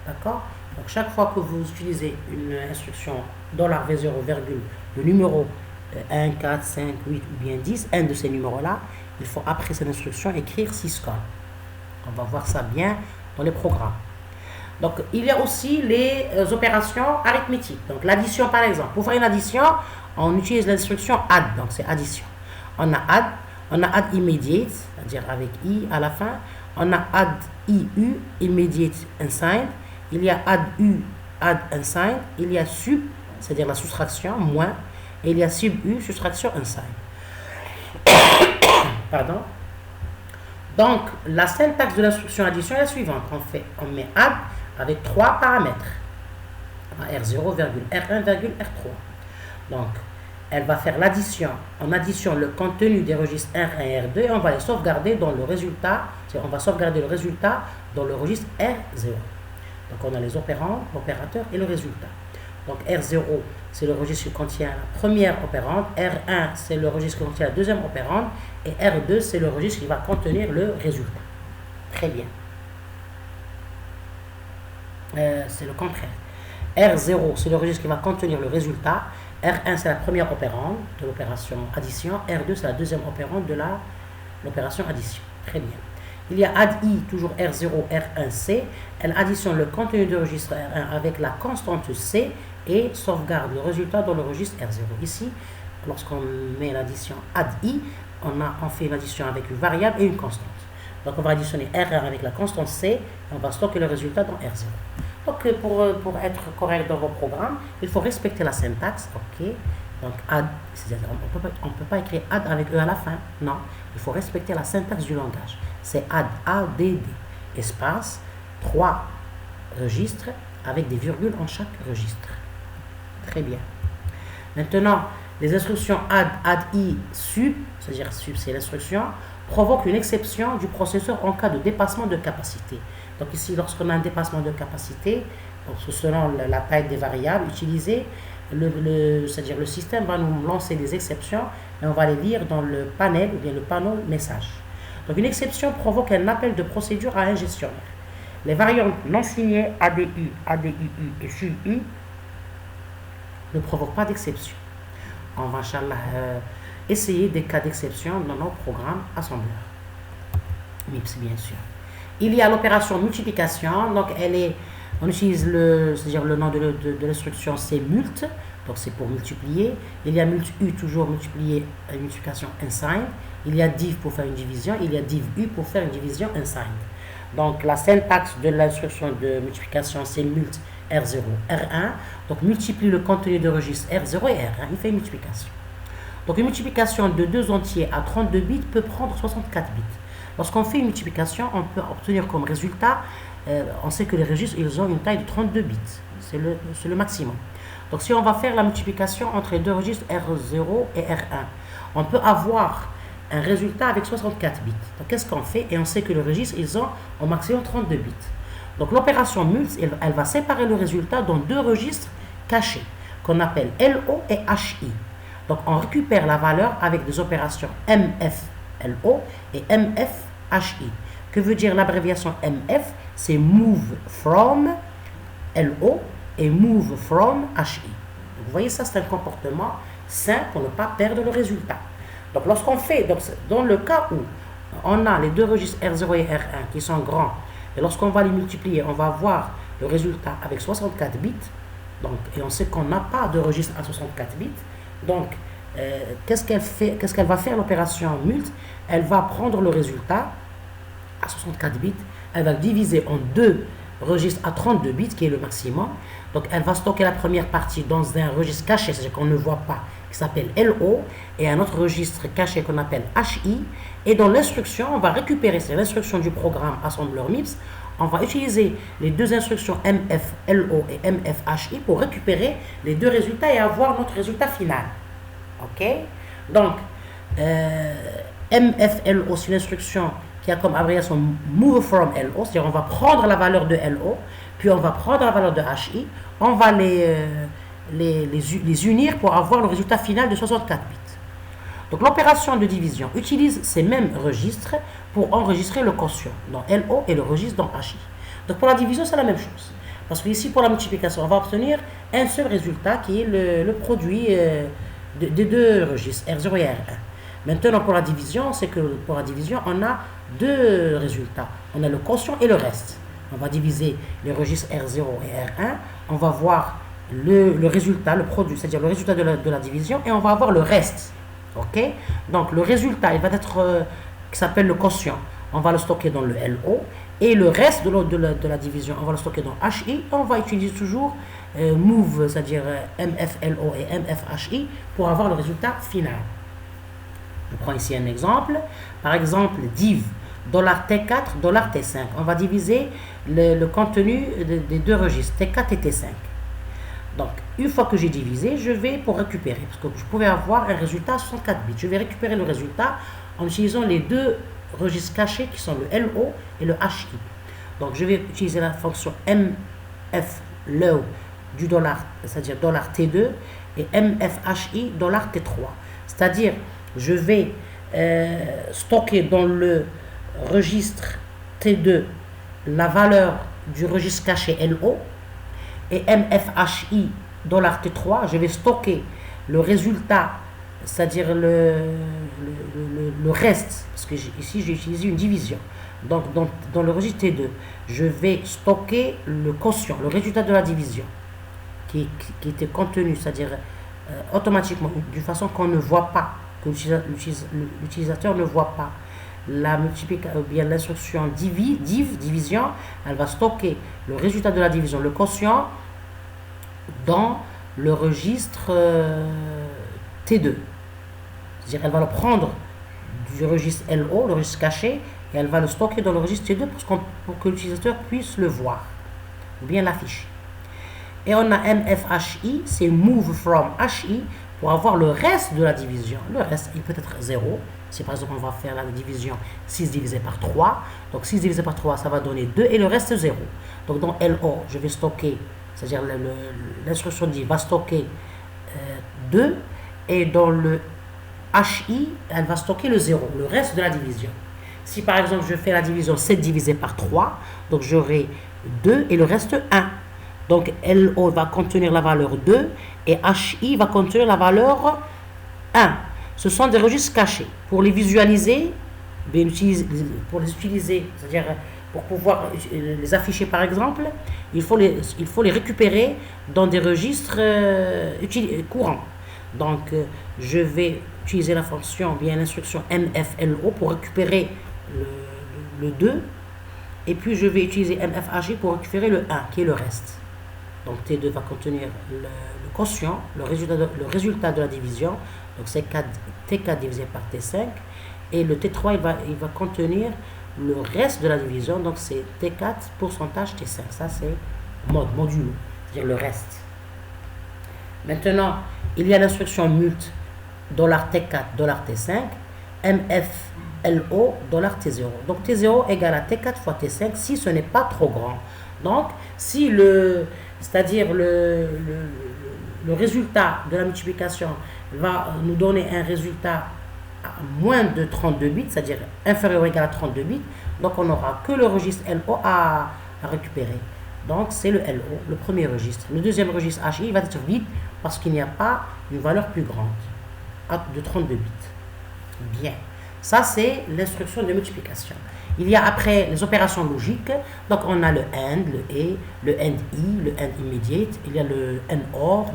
Speaker 1: D'accord? Donc chaque fois que vous utilisez une instruction $V0 virgule le numéro 1, 4, 5, 8 ou bien 10, un de ces numéros-là, il faut après cette instruction écrire syscall. On va voir ça bien dans les programmes. Donc, il y a aussi les opérations arithmétiques. Donc, l'addition, par exemple. Pour faire une addition, on utilise l'instruction add. Donc, c'est addition. On a add immediate, c'est-à-dire avec i à la fin. On a add iu, immediate unsigned. Il y a add u, add unsigned. Il y a sub, c'est-à-dire la soustraction, moins. Et il y a sub u, soustraction unsigned. Pardon. Donc, la syntaxe de l'instruction addition est la suivante. On met add avec trois paramètres. R0, R1, R3. Donc, elle va faire l'addition. En addition, le contenu des registres R1 et R2 et on va les sauvegarder dans le résultat. On va sauvegarder le résultat dans le registre R0. Donc, on a les opérands, l'opérateur et le résultat. Donc, R0, c'est le registre qui contient la première opérande. R1, c'est le registre qui contient la deuxième opérande. Et R2, c'est le registre qui va contenir le résultat. Très bien. C'est le contraire. R0, c'est le registre qui va contenir le résultat. R1, c'est la première opérande de l'opération addition. R2, c'est la deuxième opérande de l'opération addition. Très bien. Il y a add-i, toujours R0, R1, C. Elle additionne le contenu du registre R1 avec la constante C et sauvegarde le résultat dans le registre R0. Ici, lorsqu'on met l'addition add-i, on fait l'addition avec une variable et une constante. Donc, on va additionner R1 avec la constante C et on va stocker le résultat dans R0. Donc, pour être correct dans vos programmes, il faut respecter la syntaxe. OK. Donc, add, c'est-à-dire on ne peut pas écrire add avec E à la fin. Non, il faut respecter la syntaxe du langage. C'est add, A-D-D, espace, 3 registres avec des virgules en chaque registre. Très bien. Maintenant, les instructions add, add-i, sub, c'est-à-dire sub, c'est l'instruction, provoquent une exception du processeur en cas de dépassement de capacité. Donc ici, lorsqu'on a un dépassement de capacité, donc selon la taille des variables utilisées, c'est-à-dire le système va nous lancer des exceptions et on va les lire dans le panel ou bien le panneau message. Donc une exception provoque un appel de procédure à un gestionnaire. Les variantes non signées ADU, ADUU et SUBU ne provoquent pas d'exception. On va, Inch'Allah, essayer des cas d'exception dans nos programmes assembleurs. MIPS, bien sûr. Il y a l'opération multiplication. Donc, on utilise le nom de l'instruction, c'est mult. Donc c'est pour multiplier. Il y a multi-u, toujours multiplier une multiplication unsigned. Il y a div pour faire une division. Il y a div-u pour faire une division unsigned. Donc la syntaxe de l'instruction de multiplication, c'est mult R0, R1. Donc multiplie le contenu de registre R0 et R1. Il fait une multiplication. Donc une multiplication de 2 entiers à 32 bits peut prendre 64 bits. Lorsqu'on fait une multiplication, on peut obtenir comme résultat, on sait que les registres, ils ont une taille de 32 bits. C'est le maximum. Donc si on va faire la multiplication entre les deux registres R0 et R1, on peut avoir un résultat avec 64 bits. Donc qu'est-ce qu'on fait? Et on sait que les registres, ils ont au maximum 32 bits. Donc l'opération mult, elle va séparer le résultat dans deux registres cachés, qu'on appelle LO et HI. Donc on récupère la valeur avec des opérations MF-LO et MF-HI. Que veut dire l'abréviation MF? C'est Move From LO et Move From HI. Donc vous voyez, ça c'est un comportement sain pour ne pas perdre le résultat. Donc lorsqu'on fait, donc, dans le cas où on a les deux registres R0 et R1 qui sont grands, et lorsqu'on va les multiplier, on va avoir le résultat avec 64 bits. Donc, et on sait qu'on n'a pas de registre à 64 bits. Donc, qu'est-ce qu'elle va faire l'opération mult? Elle va prendre le résultat à 64 bits, elle va le diviser en deux registres à 32 bits, qui est le maximum. Donc, elle va stocker la première partie dans un registre caché, c'est-à-dire qu'on ne voit pas, qui s'appelle LO, et un autre registre caché qu'on appelle HI. Et dans l'instruction, on va récupérer, c'est l'instruction du programme assembleur MIPS, on va utiliser les deux instructions MFLO et MFHI pour récupérer les deux résultats et avoir notre résultat final. Ok? Donc, MFLO, c'est l'instruction qui a comme abréviation Move From LO, c'est-à-dire on va prendre la valeur de LO, puis on va prendre la valeur de HI, on va les unir pour avoir le résultat final de 64 bits. Donc l'opération de division utilise ces mêmes registres pour enregistrer le quotient dans LO et le registre dans HI. Donc pour la division, c'est la même chose. Parce que ici, pour la multiplication, on va obtenir un seul résultat qui est le produit des deux registres, R0 et R1. Maintenant, pour la division, c'est que pour la division, on a deux résultats. On a le quotient et le reste. On va diviser les registres R0 et R1. On va voir le résultat, le produit, c'est-à-dire le résultat de la division, et on va avoir le reste. Ok? Donc le résultat, il va être, qui s'appelle le quotient. On va le stocker dans le LO. Et le reste de la division, on va le stocker dans HI. On va utiliser toujours Move, c'est-à-dire MFLO et MFHI, pour avoir le résultat final. Je prends ici un exemple. Par exemple, div $T4, $T5. On va diviser le contenu des deux registres, T4 et T5. Donc, une fois que j'ai divisé, je vais pour récupérer, parce que je pouvais avoir un résultat à 64 bits. Je vais récupérer le résultat en utilisant les deux registres cachés qui sont le LO et le HI. Donc, je vais utiliser la fonction MFLO du dollar, c'est-à-dire $T2, et MFHI $T3. C'est-à-dire, je vais stocker dans le registre T2 la valeur du registre caché LO, et MFHI $T3, je vais stocker le résultat, c'est-à-dire le reste, parce que ici j'ai utilisé une division. Donc dans le registre T2, je vais stocker le quotient, le résultat de la division, qui était contenu, c'est-à-dire automatiquement, d'une façon qu'on ne voit pas, que l'utilisateur ne voit pas. La multiplication, ou bien l'instruction division, elle va stocker le résultat de la division, le quotient, dans le registre T2. C'est-à-dire elle va le prendre du registre LO, le registre caché, et elle va le stocker dans le registre T2 pour que l'utilisateur puisse le voir, ou bien l'afficher. Et on a MFHI, c'est Move From HI, pour avoir le reste de la division. Le reste, il peut être 0. Si par exemple on va faire la division 6 divisé par 3, donc 6 divisé par 3, ça va donner 2 et le reste 0. Donc dans LO, je vais stocker, c'est-à-dire l'instruction dit va stocker 2, et dans le HI, elle va stocker le 0, le reste de la division. Si par exemple je fais la division 7 divisé par 3, donc j'aurai 2 et le reste 1. Donc LO va contenir la valeur 2 et HI va contenir la valeur 1. Ce sont des registres cachés. Pour les visualiser, pour les utiliser, c'est-à-dire pour pouvoir les afficher par exemple, il faut les récupérer dans des registres courants. Donc, je vais utiliser la fonction, bien l'instruction mflo pour récupérer le 2, et puis je vais utiliser mfhj pour récupérer le 1, qui est le reste. Donc, T2 va contenir le quotient, le résultat de la division, donc c'est T4 divisé par T5, et le T3, il va contenir le reste de la division, donc c'est T4 pourcentage T5, ça c'est modulo, c'est-à-dire le reste. Maintenant, il y a l'instruction mult $T4 $T5 mflo $T0. Donc T0 égale à T4 fois T5 si ce n'est pas trop grand. Donc si c'est-à-dire le résultat de la multiplication va nous donner un résultat à moins de 32 bits, c'est-à-dire inférieur ou égal à 32 bits, donc on n'aura que le registre LO à récupérer. Donc c'est le LO, le premier registre. Le deuxième registre HI va être vide parce qu'il n'y a pas une valeur plus grande de 32 bits. Bien, ça c'est l'instruction de multiplication. Il y a après les opérations logiques, donc on a le AND, le et, le AND I, le AND immediate, il y a le AND OR,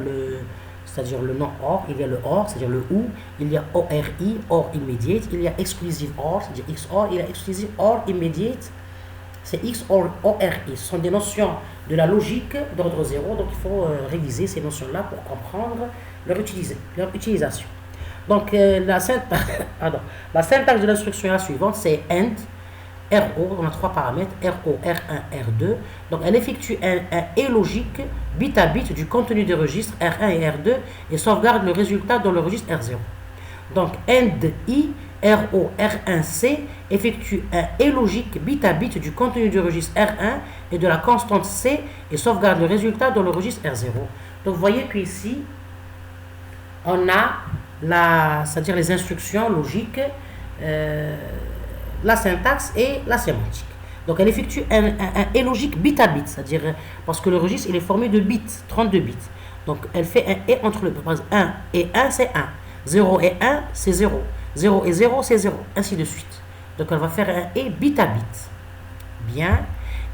Speaker 1: c'est-à-dire le non OR, il y a le OR, c'est-à-dire le OU, il y a ORI, OR immediate, il y a exclusive OR, c'est-à-dire XOR, il y a exclusive OR immediate, c'est XOR, ORI. Ce sont des notions de la logique d'ordre 0, donc il faut réviser ces notions-là pour comprendre leur utilisation. Donc la syntaxe de l'instruction est la suivante, c'est AND, RO, on a trois paramètres, RO, R1, R2. Donc elle effectue un et logique bit à bit du contenu des registres R1 et R2 et sauvegarde le résultat dans le registre R0. Donc AND I, RO, R1C effectue un et logique bit à bit du contenu du registre R1 et de la constante C et sauvegarde le résultat dans le registre R0. Donc vous voyez qu'ici, on a c'est-à-dire les instructions logiques, la syntaxe et la sémantique. Donc elle effectue un et logique bit à bit, c'est-à-dire parce que le registre il est formé de bits, 32 bits. Donc elle fait un et entre le, par exemple 1 et 1 c'est 1, 0 et 1 c'est 0, 0 et 0 c'est 0, ainsi de suite. Donc elle va faire un et bit à bit. Bien,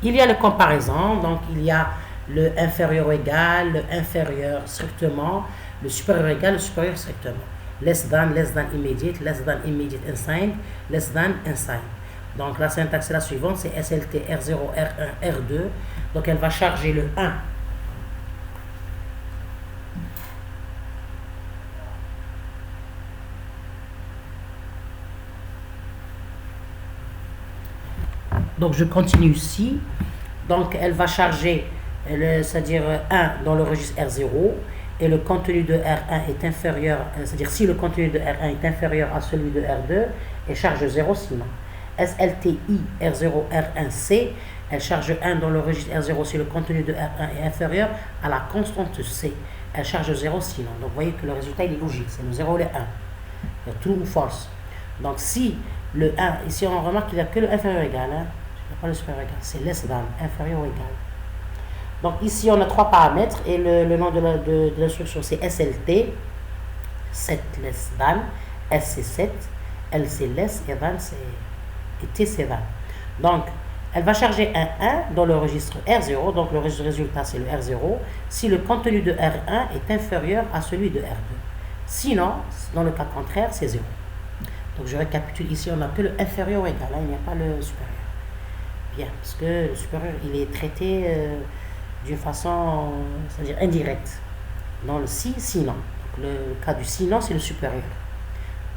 Speaker 1: il y a la comparaison, donc il y a le inférieur égal, le inférieur strictement, le supérieur égal, le supérieur strictement. Less than immediate unsigned, less than unsigned. Donc la syntaxe est la suivante, c'est SLT R0, R1, R2. Donc elle va charger le 1. Donc je continue ici. Donc elle va charger, c'est-à-dire 1 dans le registre R0. Et le contenu de R1 est inférieur, c'est-à-dire si le contenu de R1 est inférieur à celui de R2, elle charge 0 sinon. SLTI R0 R1C, elle charge 1 dans le registre R0 si le contenu de R1 est inférieur à la constante C. Elle charge 0 sinon. Donc vous voyez que le résultat il est logique, c'est le 0 et le 1. Il y a true ou false. Donc si le 1, ici on remarque qu'il n'y a que le inférieur égal, il n'y a pas le supérieur égal, c'est less than, inférieur ou égal. Donc ici on a trois paramètres et le nom de l'instruction c'est SLT, set less than, S c'est set, L c'est less et than et T c'est than. Donc elle va charger un 1 dans le registre R0, donc le résultat c'est le R0, si le contenu de R1 est inférieur à celui de R2. Sinon, dans le cas contraire, c'est 0. Donc je récapitule ici, on n'a que le inférieur ou égal, il n'y a pas le supérieur. Bien, parce que le supérieur il est traité d'une façon, c'est-à-dire indirecte. Dans le si, sinon. Donc le cas du sinon, c'est le supérieur.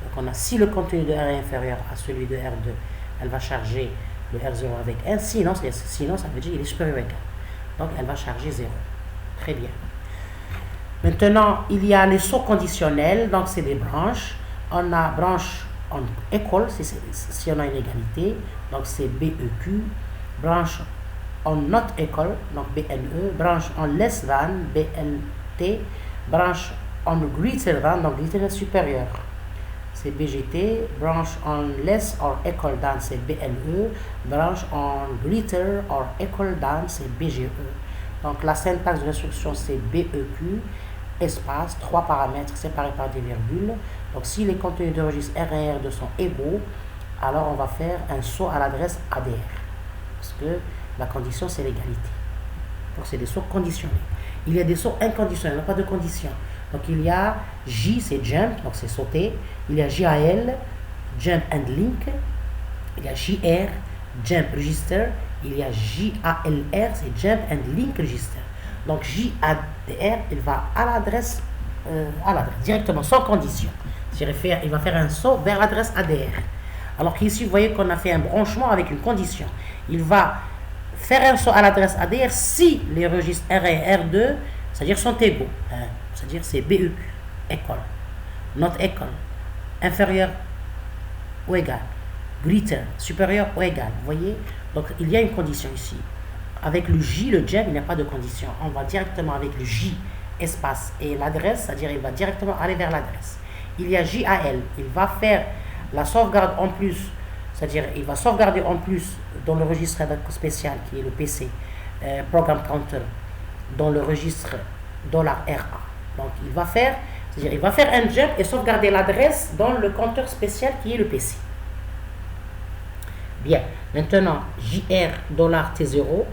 Speaker 1: Donc on a si le contenu de R est inférieur à celui de R2, elle va charger le R0 avec 1. Sinon, ça veut dire qu'il est supérieur à 1. Donc elle va charger 0. Très bien. Maintenant, il y a les sauts conditionnels. Donc c'est des branches. On a branche en equal, si on a une égalité. Donc c'est BEQ. Branche on not equal, donc BNE, branche on less than, BLT, branche on greater than, donc greater supérieur, c'est BGT, branche on less or equal than, c'est BLE, branche on greater or equal than, c'est BGE. Donc la syntaxe de l'instruction c'est BEQ, espace, trois paramètres séparés par des virgules. Donc si les contenus de registre R1 et R2 sont égaux, alors on va faire un saut à l'adresse ADR. parce que la condition, c'est l'égalité. Donc, c'est des sauts conditionnés. Il y a des sauts inconditionnels, il n'y a pas de condition. Donc, il y a J, c'est jump, donc c'est sauter. Il y a JAL, jump and link. Il y a JR, jump register. Il y a JALR, c'est jump and link register. Donc, JADR, il va à l'adresse directement, sans condition. Il va faire un saut vers l'adresse ADR. Alors qu'ici, vous voyez qu'on a fait un branchement avec une condition. Il va faire un saut à l'adresse ADR si les registres R et R2, c'est-à-dire sont égaux. C'est-à-dire c'est BEQ, école, not école, inférieur ou égal, greater, supérieur ou égal. Vous voyez? Donc il y a une condition ici. Avec le J, le jump, il n'y a pas de condition. On va directement avec le J, espace, et l'adresse, c'est-à-dire il va directement aller vers l'adresse. Il y a JAL, il va faire la sauvegarde en plus, c'est-à-dire il va sauvegarder en plus dans le registre spécial qui est le PC, Program Counter, dans le registre $RA. Donc il va faire un jump et sauvegarder l'adresse dans le compteur spécial qui est le PC. Bien, maintenant JR $T0,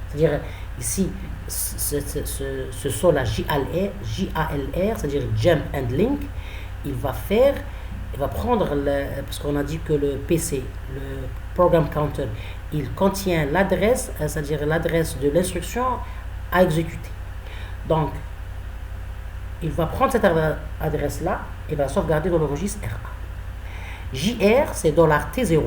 Speaker 1: c'est-à-dire ici ce saut-là JALR, c'est-à-dire Jump and Link, il va prendre, parce qu'on a dit que le PC, le Program Counter, il contient l'adresse, c'est-à-dire l'adresse de l'instruction à exécuter. Donc, il va prendre cette adresse-là et va sauvegarder dans le registre RA. JR, c'est $T0,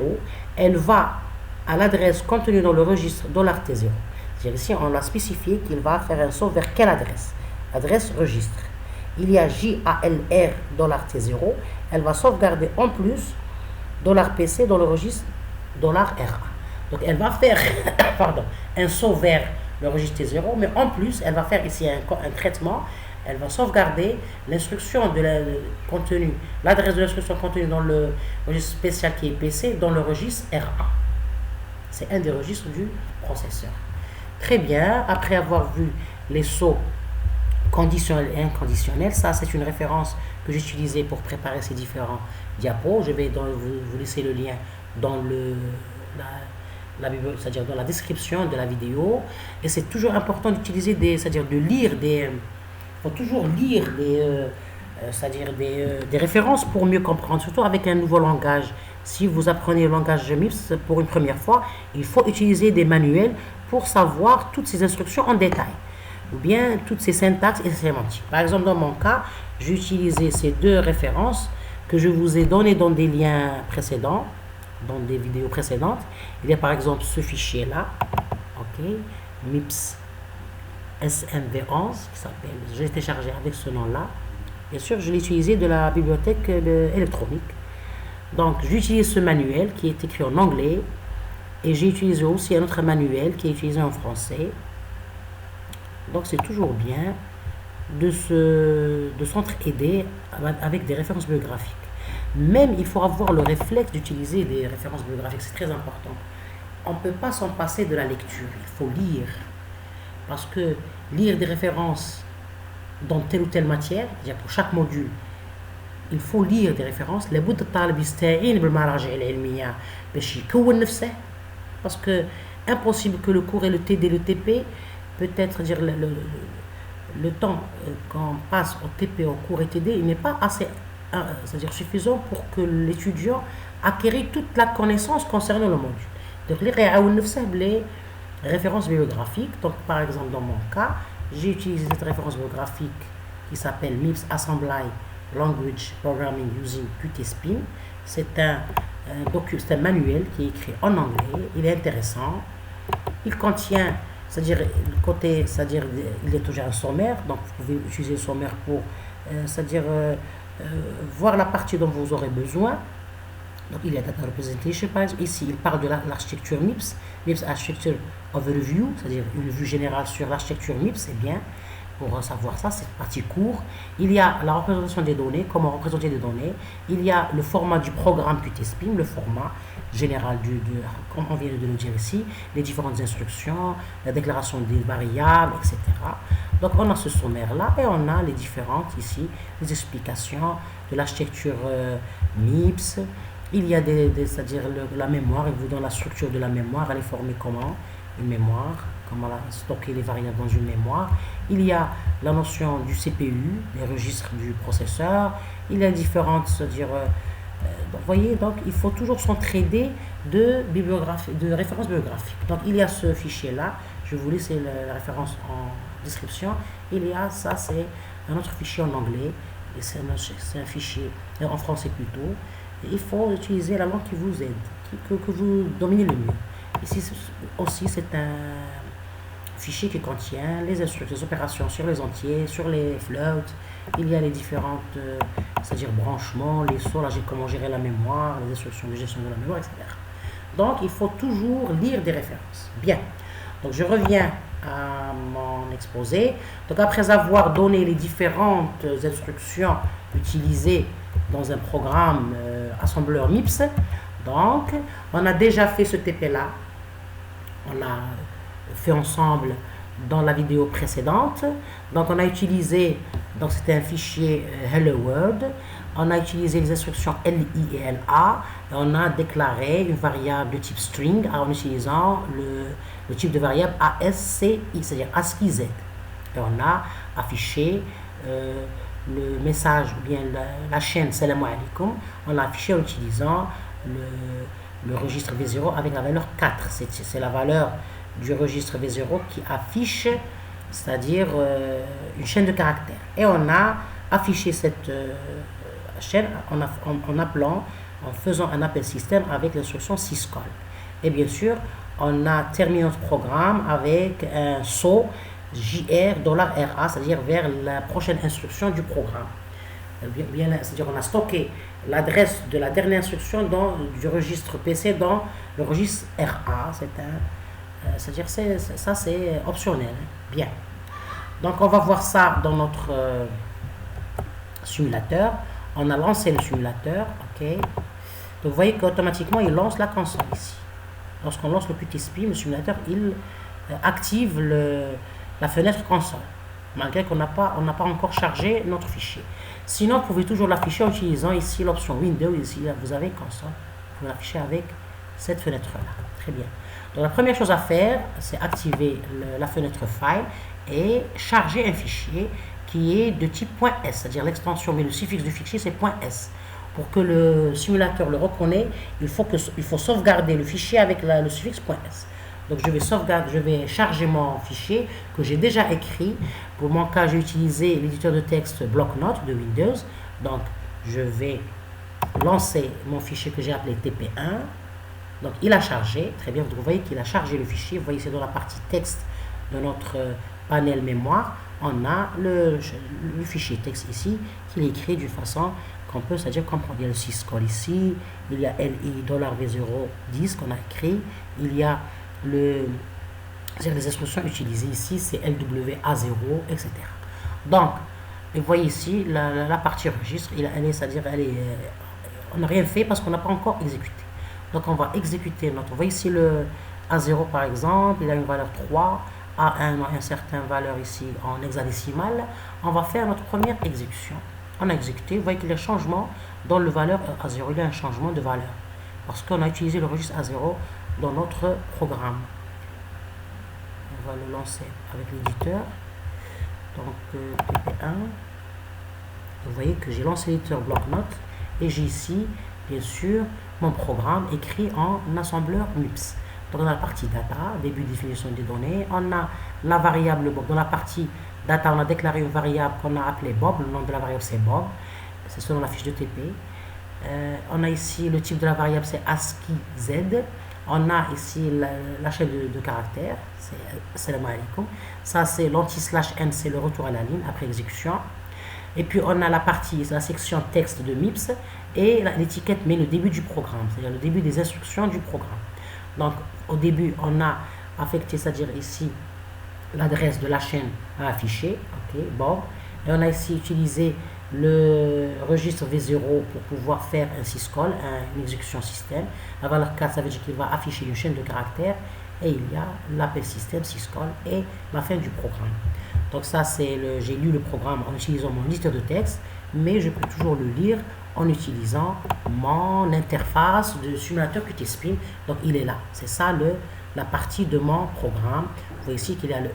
Speaker 1: elle va à l'adresse contenue dans le registre $T0. C'est-à-dire ici, on l'a spécifié qu'il va faire un saut vers quelle adresse? Adresse registre. Il y a JALR $T0, elle va sauvegarder en plus $PC dans le registre $RA. Donc elle va faire un saut vers le registre T0, mais en plus elle va faire ici un traitement, elle va sauvegarder l'instruction contenue, l'adresse de l'instruction contenue dans le registre spécial qui est PC dans le registre RA. C'est un des registres du processeur. Très bien, après avoir vu les sauts conditionnel et inconditionnel, ça c'est une référence que j'utilisais pour préparer ces différents diapos. Je vais vous laisser le lien dans c'est-à-dire dans la description de la vidéo. Et c'est toujours important d'utiliser c'est-à-dire de lire faut toujours lire c'est-à-dire des références pour mieux comprendre, surtout avec un nouveau langage. Si vous apprenez le langage MIPS pour une première fois, il faut utiliser des manuels pour savoir toutes ces instructions en détail, ou bien toutes ces syntaxes et ces sémantiques. Par exemple, dans mon cas, j'ai utilisé ces deux références que je vous ai données dans des liens précédents, dans des vidéos précédentes. Il y a par exemple ce fichier-là, ok, MIPS SMV11, qui s'appelle, je l'ai téléchargé avec ce nom-là. Bien sûr, je l'ai utilisé de la bibliothèque électronique. Donc, j'utilise ce manuel qui est écrit en anglais, et j'ai utilisé aussi un autre manuel qui est utilisé en français. Donc c'est toujours bien de s'entraider avec des références bibliographiques. Même il faut avoir le réflexe d'utiliser des références bibliographiques, c'est très important. On ne peut pas s'en passer de la lecture, il faut lire. Parce que lire des références dans telle ou telle matière, c'est-à-dire pour chaque module, il faut lire des références. Parce que impossible que le cours et le TD, le TP, peut-être dire le temps qu'on passe au TP, au cours et TD, il n'est pas assez, c'est-à-dire suffisant pour que l'étudiant acquérir toute la connaissance concernant le module. Donc les références bibliographiques. Donc par exemple dans mon cas, j'ai utilisé cette référence bibliographique qui s'appelle MIPS Assembly Language Programming Using Qtspin. C'est un manuel qui est écrit en anglais. Il est intéressant. Il contient, c'est-à-dire le côté, c'est-à-dire il est toujours un sommaire. Donc vous pouvez utiliser le sommaire pour, c'est-à-dire voir la partie dont vous aurez besoin. Donc il y a Data Representation par exemple. Ici il parle de l'architecture MIPS, MIPS Architecture Overview, c'est-à-dire une vue générale sur l'architecture MIPS. C'est bien pour savoir ça, cette partie court. Il y a la représentation des données, comment représenter des données. Il y a le format du programme Qtspin, le format général comme on vient de le dire ici, les différentes instructions, la déclaration des variables, etc. Donc on a ce sommaire-là et on a les différentes ici, les explications de l'architecture MIPS. Il y a c'est-à-dire la mémoire, il vous donne la structure de la mémoire, elle est formée comment? Une mémoire, comment stocker les variables dans une mémoire. Il y a la notion du CPU, les registres du processeur. Il y a différentes, c'est-à-dire, vous voyez, donc il faut toujours s'entraider de références bibliographiques. Donc il y a ce fichier-là, je vais vous laisser la référence en description. Il y a ça, c'est un autre fichier en anglais, et c'est un fichier en français plutôt. Et il faut utiliser la langue qui vous aide, que vous dominez le mieux. Ici aussi, c'est un fichier qui contient les instructions, les opérations sur les entiers, sur les floats. Il y a les différentes, c'est-à-dire branchements, les sauts, là, comment gérer la mémoire, les instructions de gestion de la mémoire, etc. Donc, il faut toujours lire des références. Bien. Donc, je reviens à mon exposé. Donc, après avoir donné les différentes instructions utilisées dans un programme assembleur MIPS, donc, on a déjà fait ce TP-là. On a fait ensemble dans la vidéo précédente. Donc, on a utilisé, donc c'était un fichier Hello World. On a utilisé les instructions LI et LA. Et on a déclaré une variable de type string en utilisant le type de variable ASCII, c'est-à-dire ASCII Z. Et on a affiché le message, ou bien la chaîne Salam alaikum. On l'a affiché en utilisant le registre V0 avec la valeur 4. C'est la valeur du registre V0 qui affiche, c'est-à-dire une chaîne de caractères. Et on a affiché cette chaîne en faisant un appel système avec l'instruction syscall. Et bien sûr, on a terminé notre programme avec un saut JR $RA, c'est-à-dire vers la prochaine instruction du programme. C'est-à-dire on a stocké l'adresse de la dernière instruction du registre PC dans le registre RA. C'est-à-dire ça c'est optionnel. Bien. Donc on va voir ça dans notre simulateur. On a lancé le simulateur. Ok. Donc vous voyez qu'automatiquement il lance la console ici. Lorsqu'on lance le petit spin, le simulateur il active la fenêtre console, malgré qu'on n'a pas encore chargé notre fichier. Sinon, vous pouvez toujours l'afficher en utilisant ici l'option Windows. Ici, vous avez console. Vous pouvez l'afficher avec cette fenêtre-là. Très bien. Donc, la première chose à faire, c'est activer la fenêtre File et charger un fichier qui est de type .s, c'est-à-dire l'extension, mais le suffixe du fichier, c'est .s. Pour que le simulateur le reconnaisse, il faut sauvegarder le fichier avec le suffixe .s. Donc je vais charger mon fichier que j'ai déjà écrit. Pour mon cas, j'ai utilisé l'éditeur de texte bloc-notes de Windows. Donc je vais lancer mon fichier que j'ai appelé TP1. Donc il a chargé, très bien, vous voyez qu'il a chargé le fichier. Vous voyez, c'est dans la partie texte de notre panel mémoire. On a le fichier texte ici, qui est écrit d'une façon qu'on peut, c'est-à-dire comprendre. Il y a le syscall ici, il y a LI $V010 qu'on a écrit, il y a les instructions utilisées ici, c'est LWA0, etc. Donc, vous voyez ici, la partie registre, c'est-à-dire, on n'a rien fait parce qu'on n'a pas encore exécuté. Donc, on va exécuter vous voyez ici le A0 par exemple, il a une valeur 3, A1 a une certaine valeur ici en hexadécimal. On va faire notre première exécution. On a exécuté, vous voyez qu'il y a un changement dans le valeur A0, il y a un changement de valeur parce qu'on a utilisé le registre A0 dans notre programme. On va le lancer avec l'éditeur. Donc TP1. Vous voyez que j'ai lancé l'éditeur bloc-notes et j'ai ici, bien sûr, mon programme écrit en assembleur MIPS. Donc dans la partie data, début de définition des données, on a la variable Bob. Dans la partie data, on a déclaré une variable qu'on a appelée Bob. Le nom de la variable c'est Bob. C'est selon la fiche de TP. On a ici le type de la variable c'est ASCII Z. On a ici la chaîne de caractères, c'est Salam alaikum. Ça c'est l'anti/n, c'est le retour à la ligne après exécution. Et puis on a la partie, c'est la section texte de MIPS et l'étiquette met le début du programme, c'est-à-dire le début des instructions du programme. Donc au début on a affecté, c'est-à-dire ici l'adresse de la chaîne à afficher, ok, bon. Et on a ici utilisé le registre V0 pour pouvoir faire un syscall, une exécution système. La valeur 4, ça veut dire qu'il va afficher une chaîne de caractères et il y a l'appel système syscall et la fin du programme. Donc ça, j'ai lu le programme en utilisant mon éditeur de texte, mais je peux toujours le lire en utilisant mon interface de simulateur Qtspim. Donc il est là. C'est ça la partie de mon programme. Vous voyez ici qu'il y a le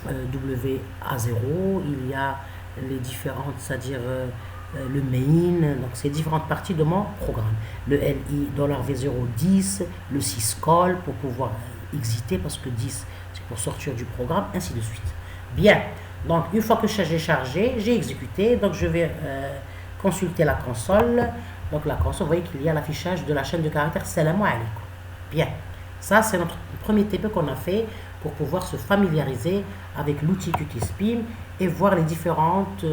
Speaker 1: LWA0, il y a les différentes, c'est-à-dire le main, donc c'est différentes parties de mon programme. Le LI $V010, le syscall pour pouvoir exiter parce que 10 c'est pour sortir du programme, ainsi de suite. Bien, donc une fois que j'ai chargé, j'ai exécuté, donc je vais consulter la console. Donc la console, vous voyez qu'il y a l'affichage de la chaîne de caractères Salam alaikum. Bien, ça c'est notre premier TP qu'on a fait pour pouvoir se familiariser avec l'outil Qtspim et voir les différentes,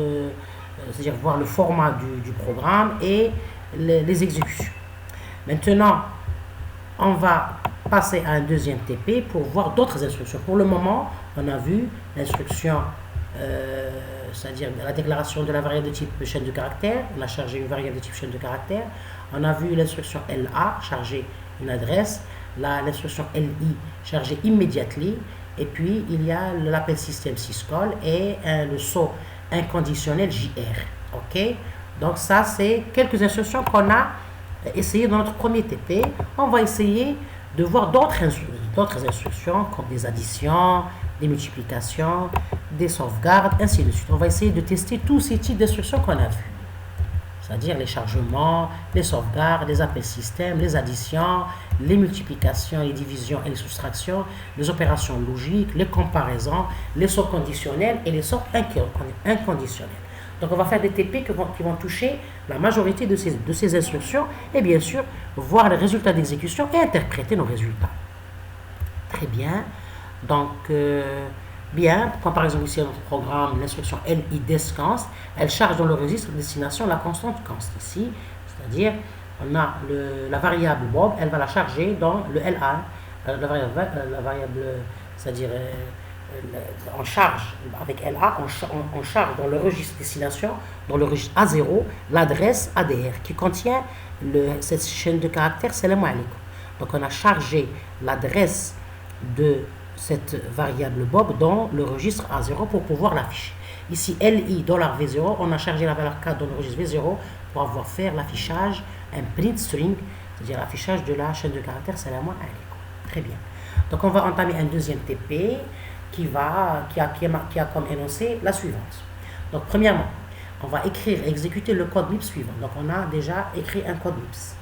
Speaker 1: c'est-à-dire voir le format du programme et les exécutions. Maintenant, on va passer à un deuxième TP pour voir d'autres instructions. Pour le moment, on a vu l'instruction, c'est-à-dire la déclaration de la variable de type chaîne de caractères. On a chargé une variable de type chaîne de caractères. On a vu l'instruction LA, charger une adresse. L'instruction LI, charger immediately. Et puis, il y a l'appel système syscall et le saut inconditionnel JR. OK? Donc, ça, c'est quelques instructions qu'on a essayé dans notre premier TP. On va essayer de voir d'autres instructions comme des additions, des multiplications, des sauvegardes, ainsi de suite. On va essayer de tester tous ces types d'instructions qu'on a vus. C'est-à-dire les chargements, les sauvegardes, les appels système, les additions, les multiplications, les divisions et les soustractions, les opérations logiques, les comparaisons, les sauts conditionnels et les sauts inconditionnels. Donc on va faire des TP qui vont toucher la majorité de ces instructions et bien sûr voir les résultats d'exécution et interpréter nos résultats. Très bien. Donc, bien, comme par exemple ici dans notre programme, l'instruction LI descans, elle charge dans le registre de destination la constante const ici, c'est-à-dire on a la variable Bob, elle va la charger dans le LA, la variable c'est-à-dire on charge avec LA, on charge dans le registre destination, dans le registre A0, l'adresse ADR qui contient cette chaîne de caractères Salam alaikum. Donc on a chargé l'adresse de cette variable Bob dans le registre A0 pour pouvoir l'afficher. Ici, LI $V0, on a chargé la valeur 4 dans le registre V0 pour avoir fait l'affichage, un print string, c'est-à-dire l'affichage de la chaîne de caractères Salam alaikum. Très bien. Donc on va entamer un deuxième TP qui a comme énoncé la suivante. Donc premièrement, on va exécuter le code MIPS suivant. Donc on a déjà écrit un code MIPS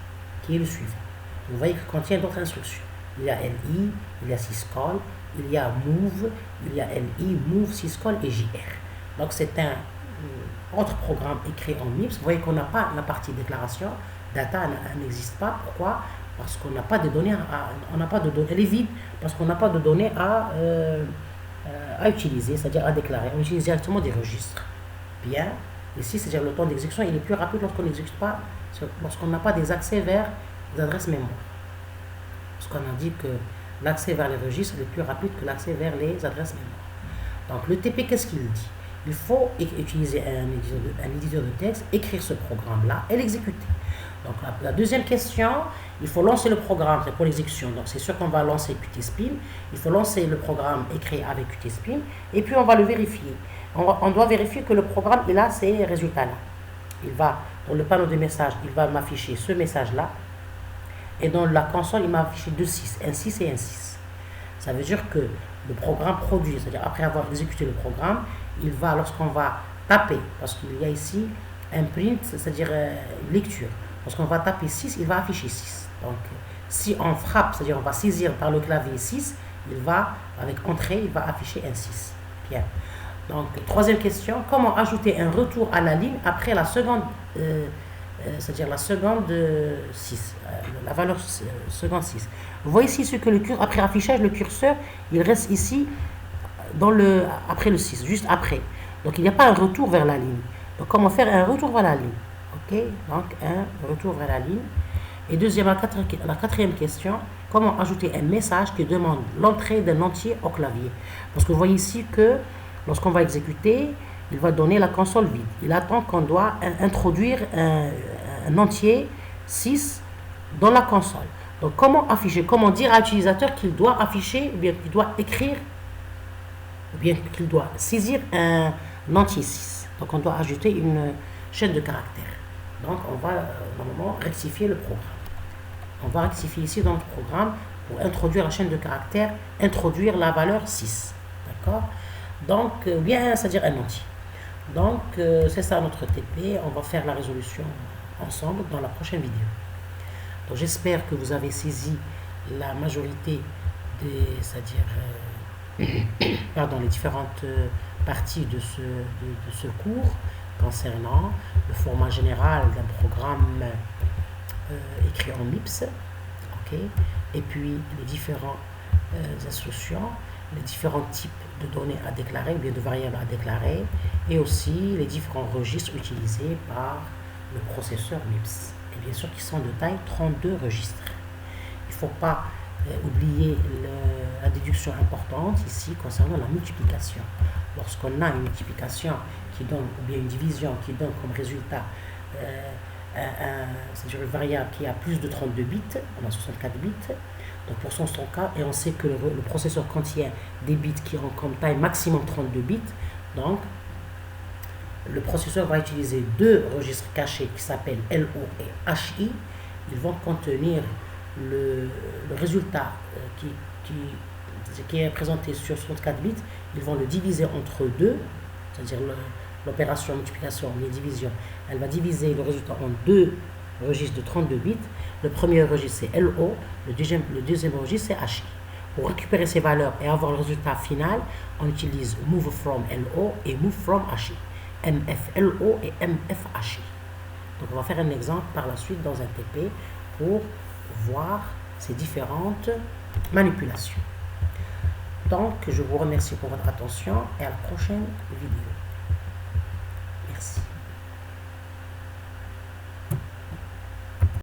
Speaker 1: qui est le suivant. Vous voyez qu'il contient d'autres instructions. Il y a LI, il y a syscall, il y a move, il y a LI, move, syscall et JR. Donc c'est un autre programme écrit en MIPS. Vous voyez qu'on n'a pas la partie déclaration, data n'existe pas. Pourquoi? Parce qu'on n'a pas de données, elle est vide, parce qu'on n'a pas de données à utiliser, c'est-à-dire à déclarer. On utilise directement des registres. Bien, ici, c'est-à-dire le temps d'exécution, il est plus rapide lorsqu'on n'exécute pas, lorsqu'on n'a pas des accès vers les adresses mémoire. Parce qu'on a dit que l'accès vers les registres est plus rapide que l'accès vers les adresses mémoire. Donc le TP, qu'est-ce qu'il dit? Il faut utiliser un éditeur de texte, écrire ce programme-là et l'exécuter. Donc la deuxième question, il faut lancer le programme, c'est pour l'exécution. Donc c'est sûr qu'on va lancer Qtspim. Il faut lancer le programme écrit avec Qtspim et puis on va le vérifier. On doit vérifier que le programme il a ces résultats-là. Il va, dans le panneau de messages, il va m'afficher ce message-là. Et dans la console, il m'a affiché deux 6, un 6 et un 6. Ça veut dire que le programme produit, c'est-à-dire après avoir exécuté le programme, il va, lorsqu'on va taper, parce qu'il y a ici un print, c'est-à-dire une lecture. Lorsqu'on va taper 6, il va afficher 6. Donc, si on frappe, c'est-à-dire on va saisir par le clavier 6, il va, avec entrée, il va afficher un 6. Bien. Donc, troisième question, comment ajouter un retour à la ligne après la seconde, c'est-à-dire la seconde 6, la valeur seconde 6. Vous voyez ici ce que après affichage, le curseur, il reste ici après le 6, juste après. Donc, il n'y a pas un retour vers la ligne. Donc, comment faire un retour vers la ligne? Ok, donc un retour vers la ligne. Et deuxième, la quatrième question, comment ajouter un message qui demande l'entrée d'un entier au clavier? Parce que vous voyez ici que lorsqu'on va exécuter, il va donner la console vide. Il attend qu'on doit introduire un entier 6 dans la console. Donc comment afficher, comment dire à l'utilisateur qu'il doit afficher, ou bien qu'il doit écrire ou bien qu'il doit saisir un entier 6. Donc on doit ajouter une chaîne de caractères. Donc on va normalement rectifier le programme. On va rectifier ici dans notre programme pour introduire la chaîne de caractères, introduire la valeur 6. D'accord? Donc, bien, c'est-à-dire un entier. Donc, c'est ça notre TP. On va faire la résolution ensemble dans la prochaine vidéo. Donc, j'espère que vous avez saisi la majorité des, c'est-à-dire, les différentes parties de ce cours concernant le format général d'un programme écrit en MIPS, ok, et puis les différentes instructions, les différents types de données à déclarer, ou bien de variables à déclarer, et aussi les différents registres utilisés par le processeur MIPS. Et bien sûr, qui sont de taille 32 registres. Il ne faut pas oublier la déduction importante ici concernant la multiplication. Lorsqu'on a une multiplication qui donne, ou bien une division qui donne comme résultat c'est-à-dire une variable qui a plus de 32 bits, on a 64 bits, donc pour son cas, et on sait que le processeur contient des bits qui ont comme taille maximum 32 bits, donc le processeur va utiliser deux registres cachés qui s'appellent LO et HI. Ils vont contenir le résultat qui est présenté sur 64 bits, ils vont le diviser entre deux, c'est-à-dire l'opération multiplication, les divisions, elle va diviser le résultat en deux registres de 32 bits. Le premier registre c'est LO, le deuxième registre c'est HI. Pour récupérer ces valeurs et avoir le résultat final, on utilise move from LO et move from HI. MFLO et MFHI. Donc on va faire un exemple par la suite dans un TP pour voir ces différentes manipulations. Donc je vous remercie pour votre attention et à la prochaine vidéo.